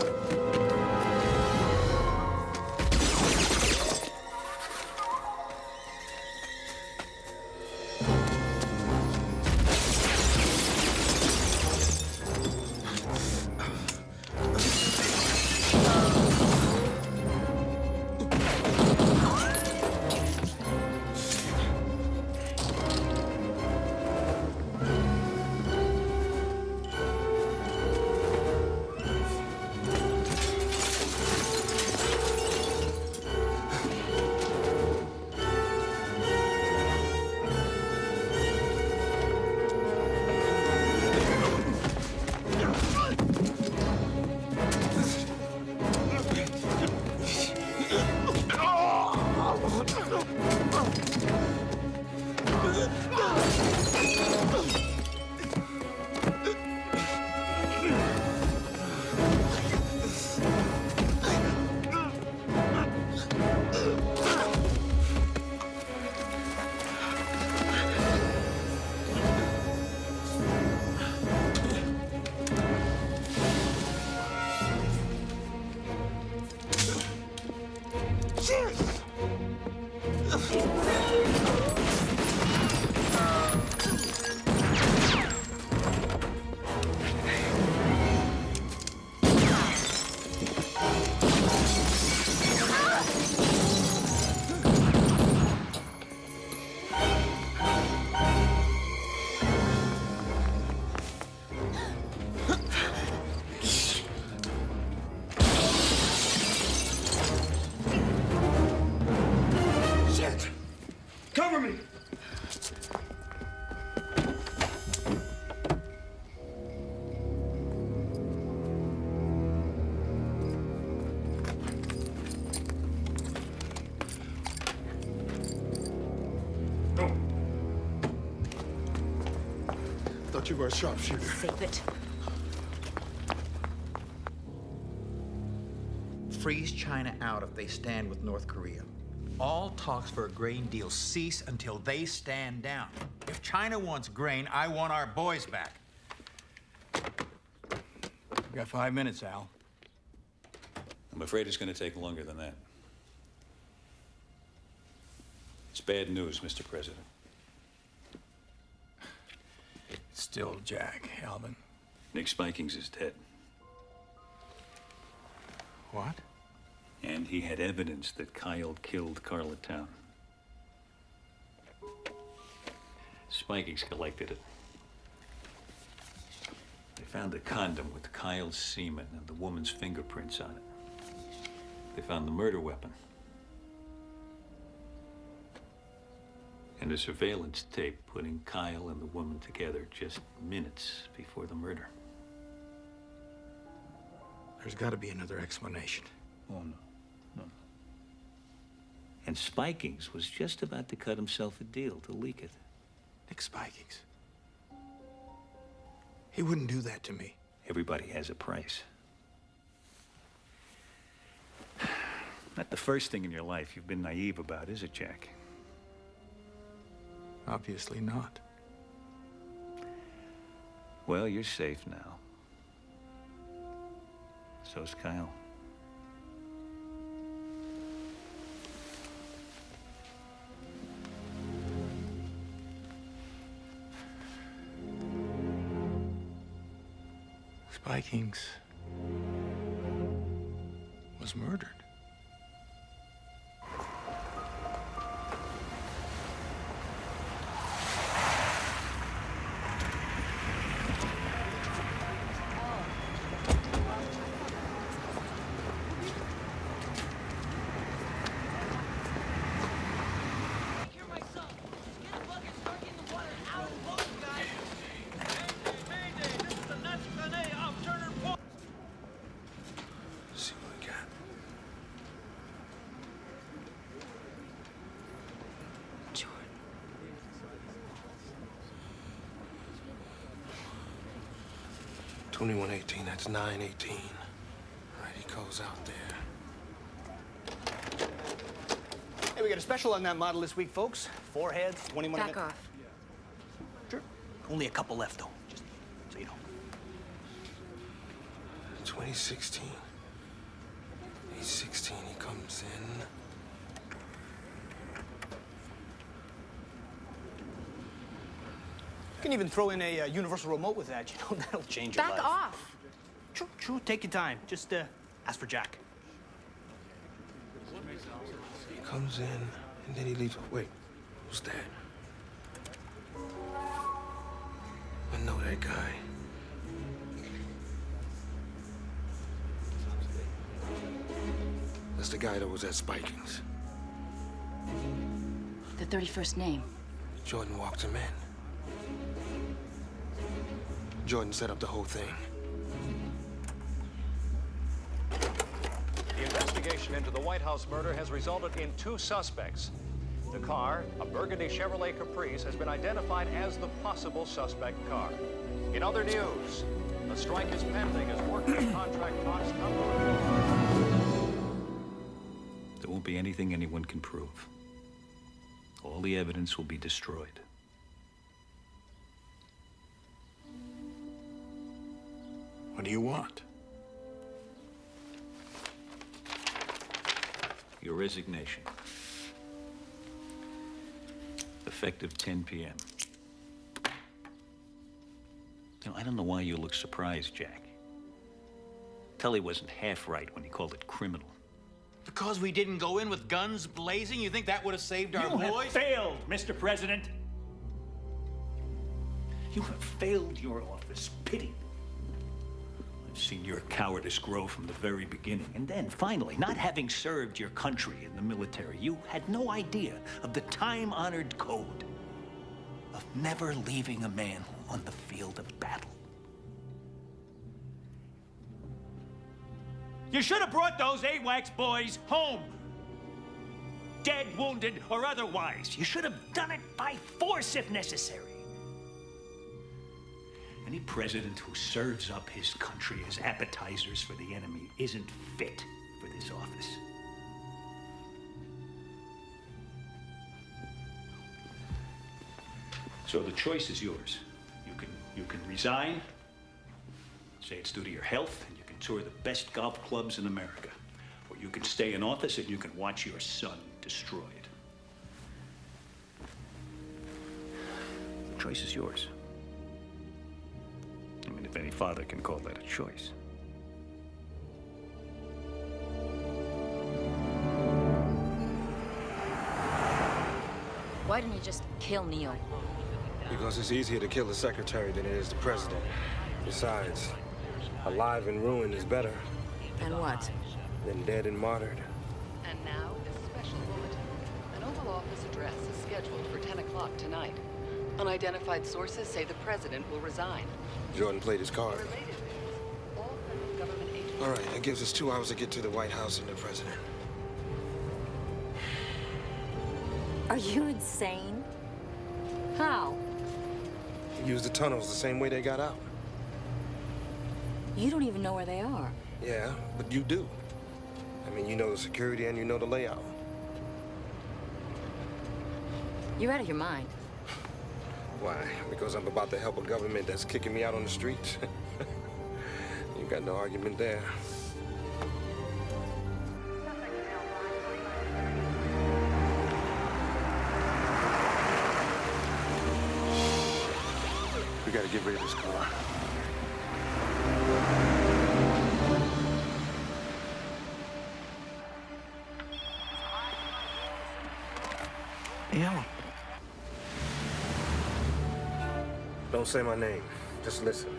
Speaker 1: thought you were a sharpshooter.
Speaker 14: Save it.
Speaker 15: Freeze China out if they stand with North Korea. All talks for a grain deal cease until they stand down. If China wants grain, I want our boys back. You got 5 minutes, Al.
Speaker 12: I'm afraid it's going to take longer than that. It's bad news, Mr. President.
Speaker 15: Still Jack, Alvin.
Speaker 12: Nick Spikings is dead.
Speaker 15: What?
Speaker 12: And he had evidence that Kyle killed Carla Town. Spikings collected it. They found a condom with Kyle's semen and the woman's fingerprints on it. They found the murder weapon. And a surveillance tape putting Kyle and the woman together just minutes before the murder.
Speaker 15: There's got to be another explanation.
Speaker 12: Oh, no. And Spikings was just about to cut himself a deal to leak it.
Speaker 15: Nick Spikings. He wouldn't do that to me.
Speaker 12: Everybody has a price. Not the first thing in your life you've been naive about, is it, Jack?
Speaker 15: Obviously not.
Speaker 12: Well, you're safe now. So's Kyle.
Speaker 15: Spikings was murdered.
Speaker 1: See what we got.
Speaker 14: Jordan.
Speaker 1: $21.18, that's $9.18. Right, he goes out there.
Speaker 2: Hey, we got a special on that model this week, folks. 4 heads, 21
Speaker 14: Back off.
Speaker 2: Sure. Only a couple left, though, just so you know.
Speaker 1: 2016. He's 16, he comes in.
Speaker 2: You can even throw in a universal remote with that, you know, that'll change your life.
Speaker 14: Back off.
Speaker 2: True, take your time. Just ask for Jack.
Speaker 1: He comes in, and then he leaves. Wait, who's that? I know that guy. That's the guy that was at Spikings.
Speaker 14: The 31st name.
Speaker 1: Jordan walked him in. Jordan set up the whole thing.
Speaker 20: The investigation into the White House murder has resulted in 2 suspects. The car, a burgundy Chevrolet Caprice, has been identified as the possible suspect car. In other news, a strike is pending as workers' contract talks come to an end.
Speaker 12: There won't be anything anyone can prove. All the evidence will be destroyed.
Speaker 15: What do you want?
Speaker 12: Your resignation. Effective 10 p.m. You know, I don't know why you look surprised, Jack. Tully wasn't half right when he called it criminal.
Speaker 15: Because we didn't go in with guns blazing, you think that would have saved our
Speaker 12: You
Speaker 15: boys?
Speaker 12: have failed, Mr. President. You have failed your office. Pity. I've seen your cowardice grow from the very beginning. And then, finally, not having served your country in the military, you had no idea of the time-honored code of never leaving a man on the field of battle. You should have brought those AWACS boys home. Dead, wounded, or otherwise. You should have done it by force if necessary. Any president who serves up his country as appetizers for the enemy isn't fit for this office. So the choice is yours. You can resign, say it's due to your health, and you can tour the best golf clubs in America. Or you can stay in office and you can watch your son destroyed. The choice is yours. I mean, if any father can call that a choice.
Speaker 14: Why didn't you just kill Neil?
Speaker 5: Because it's easier to kill the secretary than it is the president. Besides, alive and ruined is better
Speaker 14: And what?
Speaker 5: than dead and martyred.
Speaker 7: And now, this special bulletin. An Oval Office address is scheduled for 10 o'clock tonight. Unidentified sources say the president will resign.
Speaker 5: Jordan played his card.
Speaker 7: Related news, all federal government agencies...
Speaker 5: All right, that gives us 2 hours to get to the White House and the president.
Speaker 16: Are you insane? How?
Speaker 5: Use the tunnels the same way they got out.
Speaker 16: You don't even know where they are.
Speaker 5: Yeah, but you do. I mean, you know the security and you know the layout.
Speaker 14: You're out of your mind.
Speaker 5: Why? Because I'm about to help a government that's kicking me out on the streets? You got no argument there. We gotta get rid of this car.
Speaker 3: Yeah.
Speaker 5: Don't say my name. Just listen.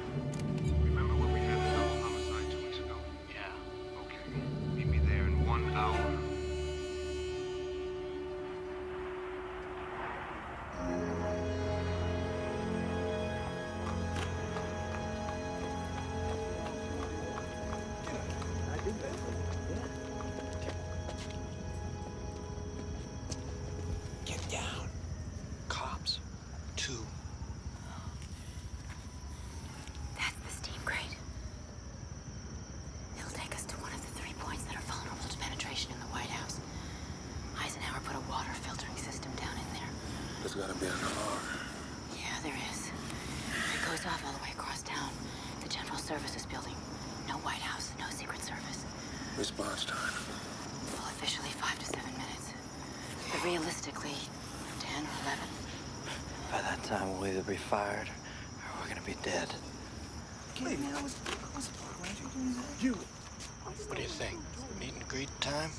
Speaker 21: Remember when we had the double homicide 2 weeks ago? Yeah. Okay. Meet me there in 1 hour.
Speaker 1: Get down. Cops. 2.
Speaker 16: That's the steam crate. It'll take us to one of the 3 points that are vulnerable to penetration in the White House. Eisenhower put a water filtering system down in there.
Speaker 5: There's gotta be an alarm.
Speaker 16: Yeah, there is. It goes off all the way across town. The General Services Building. No White House, no Secret Service.
Speaker 5: Response time.
Speaker 16: Well, officially 5 to 7 minutes. But realistically, 10 or 11.
Speaker 3: By that time, we'll either be fired or we're gonna be dead.
Speaker 1: Hey, man, you.
Speaker 3: What do you think? Meet and greet time?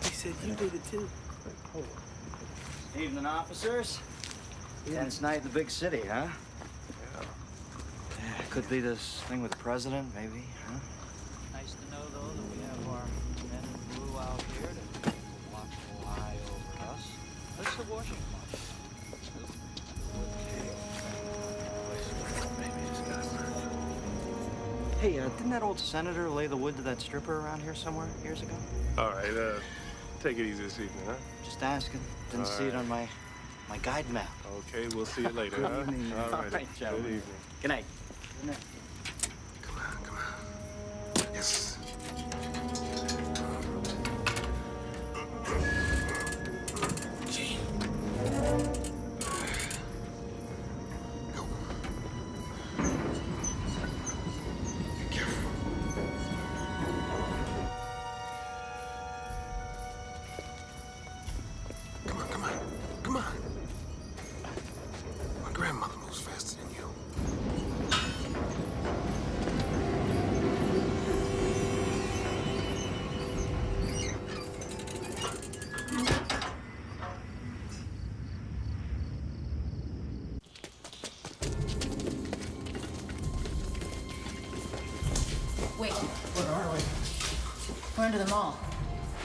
Speaker 1: He said you did it too.
Speaker 3: Evening, officers. Tense night in the big city, huh? Yeah, could be this thing with the president, maybe, huh?
Speaker 24: Nice to know, though, that we have our men in blue out here to keep a watchful eye over us. This is the Washington March.
Speaker 3: Hey, didn't that old senator lay the wood to that stripper around here somewhere years ago?
Speaker 5: All right, take it easy this evening, huh?
Speaker 3: Just asking. Didn't
Speaker 5: All
Speaker 3: see it
Speaker 5: right.
Speaker 3: on my guide map.
Speaker 5: Okay, we'll see you later,
Speaker 3: Good
Speaker 5: huh?
Speaker 3: evening.
Speaker 5: All right,
Speaker 3: All right,
Speaker 5: good
Speaker 3: gentlemen.
Speaker 5: evening.
Speaker 3: Good night. Good night.
Speaker 5: Yes. Come on. My grandmother moves faster than you.
Speaker 14: Wait,
Speaker 5: Where are we?
Speaker 14: we're under the mall.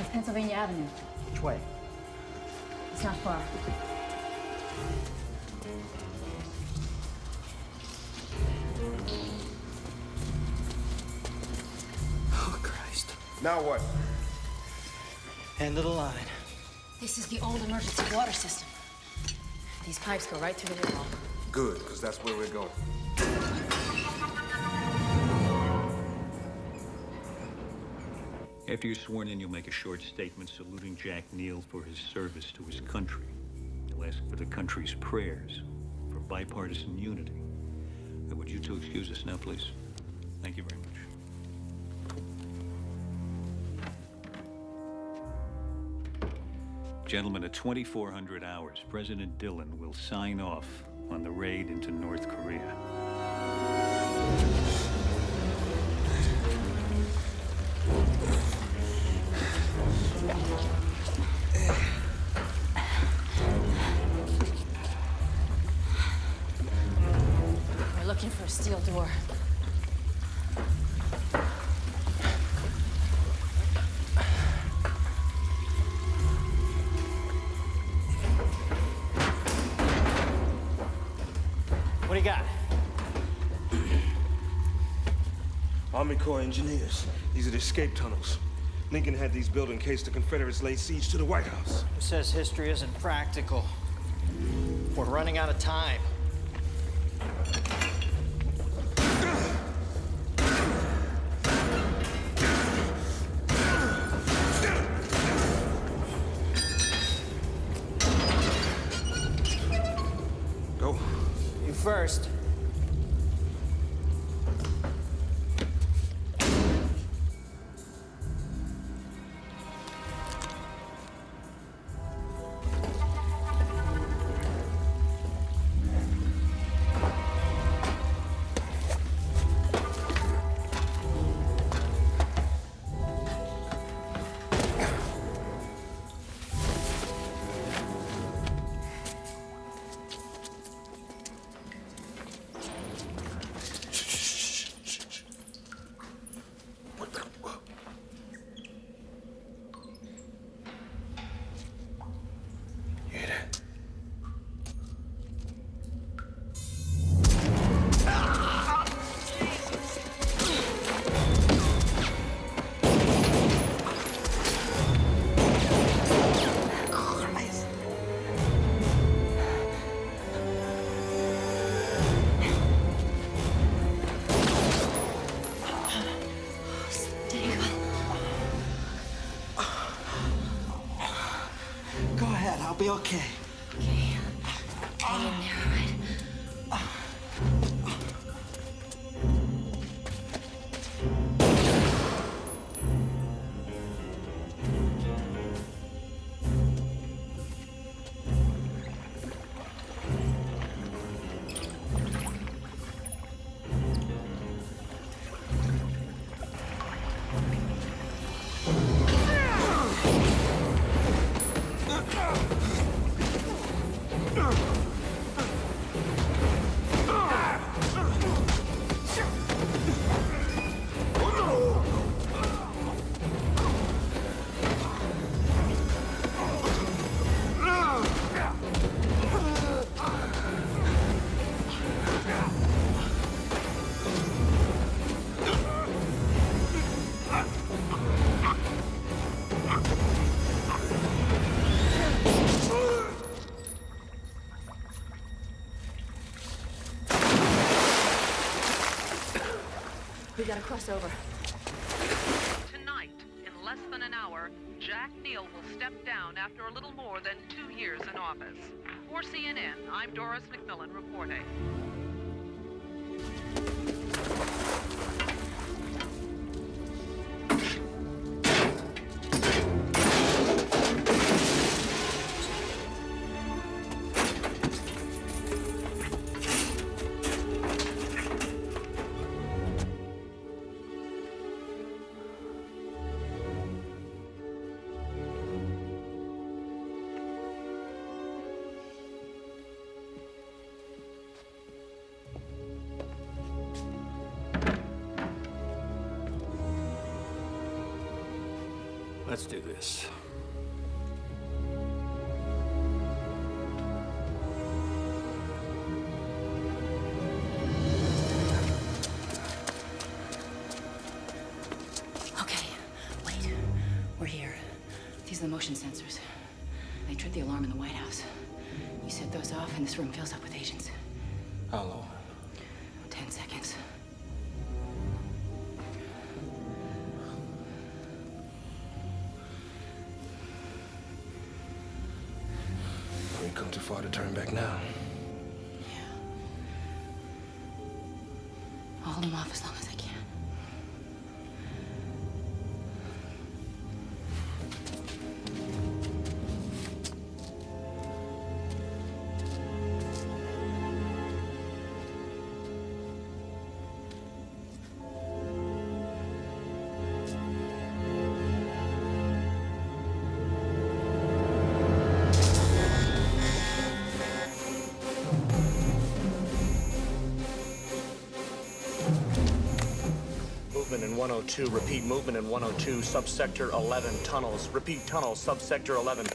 Speaker 14: It's Pennsylvania Avenue.
Speaker 3: Which way?
Speaker 14: It's not far.
Speaker 1: Now what?
Speaker 19: End of the line.
Speaker 16: This is the old emergency water system. These pipes go right through the wall.
Speaker 1: Good, because that's where we're going.
Speaker 12: After you're sworn in, you'll make a short statement saluting Jack Neal for his service to his country. You'll ask for the country's prayers for bipartisan unity. Would you two excuse us now, please? Thank you very much. Gentlemen, at 2400 hours, President Dillon will sign off on the raid into North Korea.
Speaker 16: We're looking for a steel door.
Speaker 2: What do you got?
Speaker 1: Army Corps engineers. These are the escape tunnels. Lincoln had these built in case the Confederates laid siege to the White House.
Speaker 19: Who says history isn't practical? We're running out of time.
Speaker 1: Go.
Speaker 19: You first. Go ahead, I'll be okay.
Speaker 16: Okay. Hang in there, all right? We gotta cross over.
Speaker 9: Tonight, in less than an hour, Jack Neal will step down after a little more than 2 years in office. For CNN, I'm Doris McMillan reporting.
Speaker 12: Let's do this.
Speaker 16: Okay, wait.
Speaker 14: These are the motion sensors. They trip the alarm in the White House. You set those off, and this room fills up with agents.
Speaker 5: How long?
Speaker 14: 10 seconds.
Speaker 5: We've come too far to turn back now.
Speaker 14: I'll hold them off as long as I can.
Speaker 2: Movement in 102. Repeat, movement in 102, subsector 11, tunnels. Repeat, tunnels, subsector 11.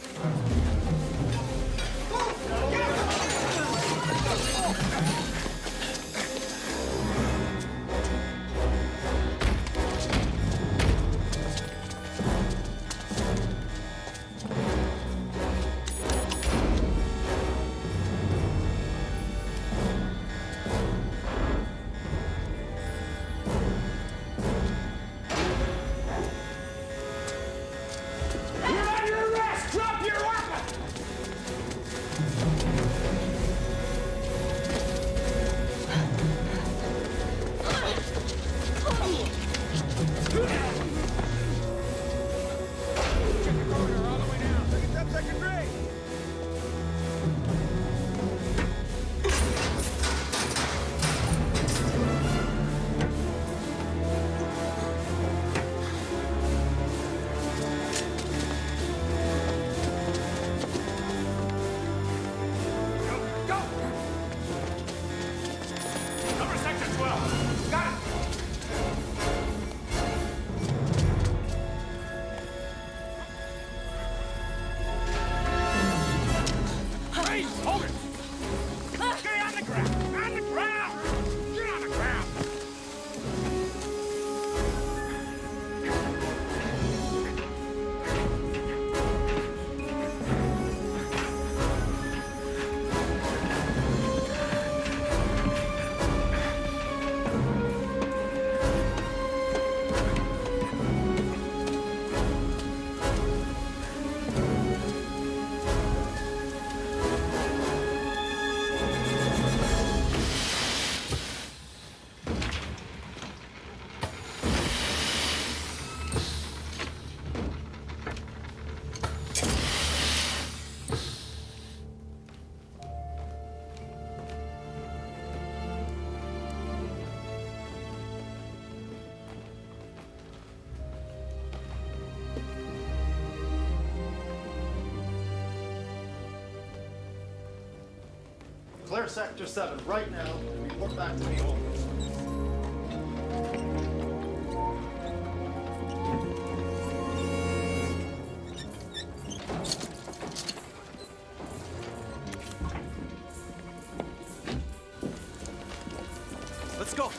Speaker 19: Clear Sector 7 right now and report back to the office.
Speaker 2: Let's go.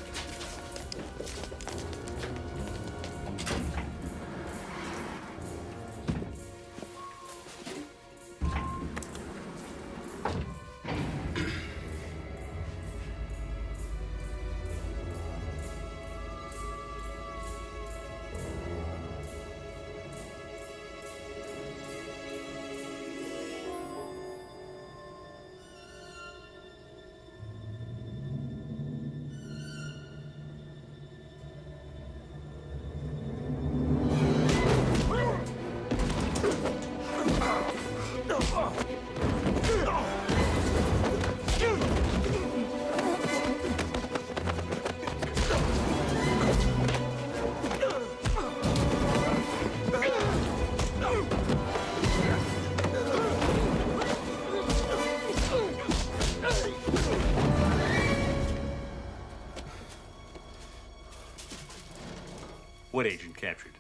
Speaker 12: What agent captured?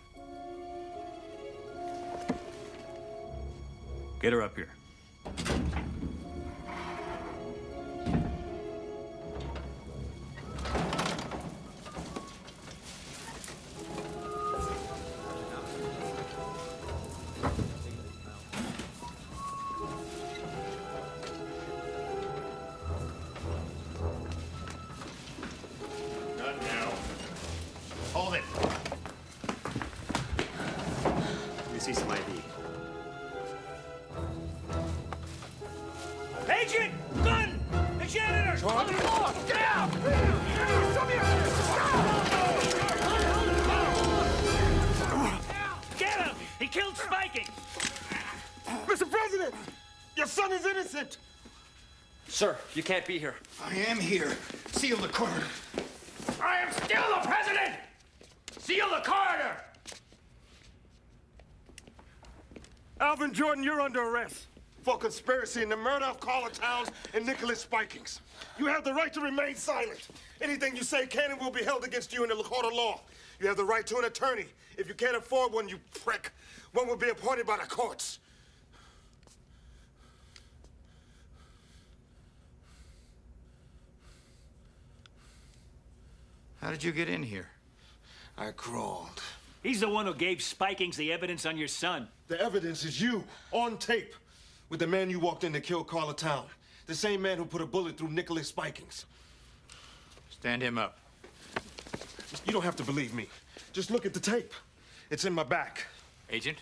Speaker 12: Get her up here.
Speaker 13: see some ID.
Speaker 12: Agent! Gun! The janitor! On the floor! Get out! Get him! He killed Spiking!
Speaker 1: Mr. President, your son is innocent.
Speaker 5: Sir, you can't be here.
Speaker 15: I am here. Seal the corridor.
Speaker 12: I am still the president! Seal the corridor!
Speaker 1: Alvin Jordan, you're under arrest for conspiracy in the murder of Carla Towns and Nicholas Spikings. You have the right to remain silent. Anything you say can and will be held against you in the court of law. You have the right to an attorney. If you can't afford one, you prick, one will be appointed by the courts.
Speaker 15: How did you get in here?
Speaker 1: I crawled.
Speaker 12: He's the one who gave Spikings the evidence on your son.
Speaker 1: The evidence is you, on tape, with the man you walked in to kill Carla Town. The same man who put a bullet through Nicholas Spikings.
Speaker 15: Stand him up.
Speaker 1: You don't have to believe me. Just look at the tape. It's in my back.
Speaker 15: Agent?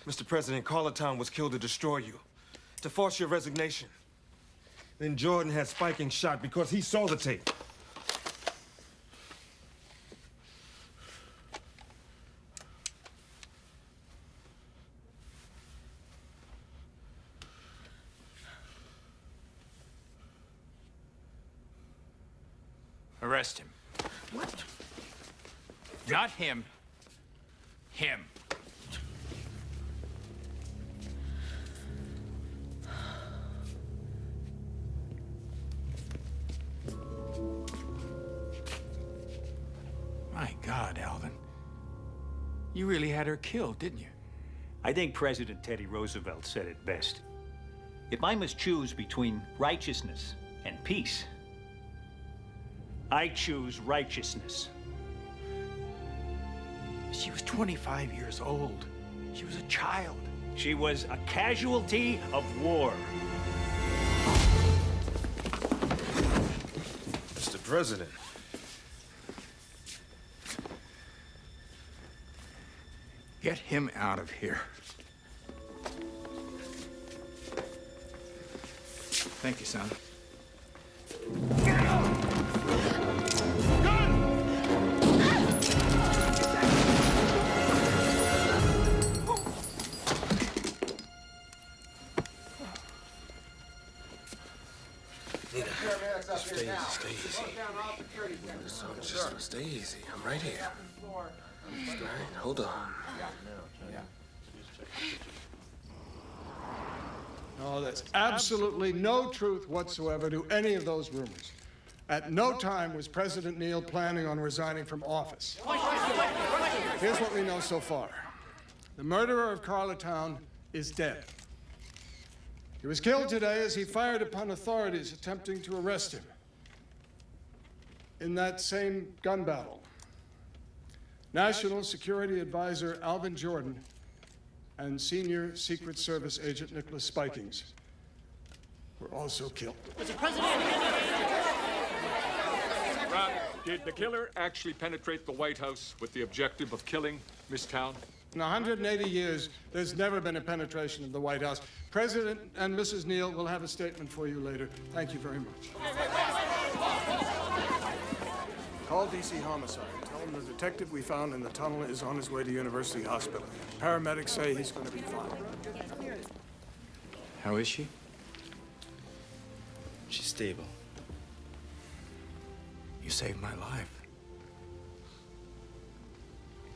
Speaker 1: Mr. President, Carla Town was killed to destroy you, to force your resignation. Then Jordan had Spikings shot because he saw the tape.
Speaker 15: Arrest him.
Speaker 1: What?
Speaker 15: Not him. Him. My God, Alvin. You really had her killed, didn't you?
Speaker 12: I think President Teddy Roosevelt said it best. If I must choose between righteousness and peace, I choose righteousness.
Speaker 15: She was 25 years old. She was a child.
Speaker 12: She was a casualty of war.
Speaker 1: Mr. President.
Speaker 15: Get him out of here. Thank you, son.
Speaker 5: Stay easy. Just stay easy. I'm right here. All right, hold on.
Speaker 17: No, there's absolutely no truth whatsoever to any of those rumors. At no time was President Neal planning on resigning from office. Here's what we know so far. The murderer of Carla Town is dead. He was killed today as he fired upon authorities attempting to arrest him. In that same gun battle, National Security Advisor Alvin Jordan and Senior Secret Service Agent Nicholas Spikings were also killed.
Speaker 18: Rob, did the killer actually penetrate the White House with the objective of killing Miss Town?
Speaker 17: In 180 years, there's never been a penetration of the White House. President and Mrs. Neal will have a statement for you later. Thank you very much. Call DC Homicide. Tell them the detective we found in the tunnel is on his way to University Hospital. Paramedics say he's going to be fine.
Speaker 15: How is she?
Speaker 5: She's stable.
Speaker 15: You saved my life.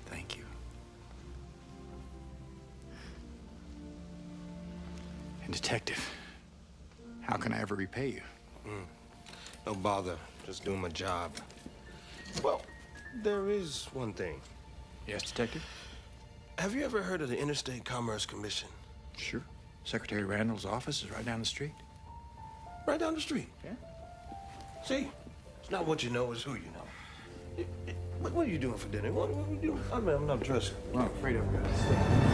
Speaker 15: Thank you. And Detective, how can I ever repay you?
Speaker 5: No bother. Just doing my job. Well, there is one thing.
Speaker 15: Yes, Detective?
Speaker 5: Have you ever heard of the Interstate Commerce Commission?
Speaker 15: Sure. Secretary Randall's office is right down the street.
Speaker 5: Right down the street?
Speaker 15: Yeah.
Speaker 5: See, it's not what you know, it's who you know. What are you doing for dinner? What are you doing? I'm not dressing.
Speaker 15: Well, I'm afraid I've got to stay.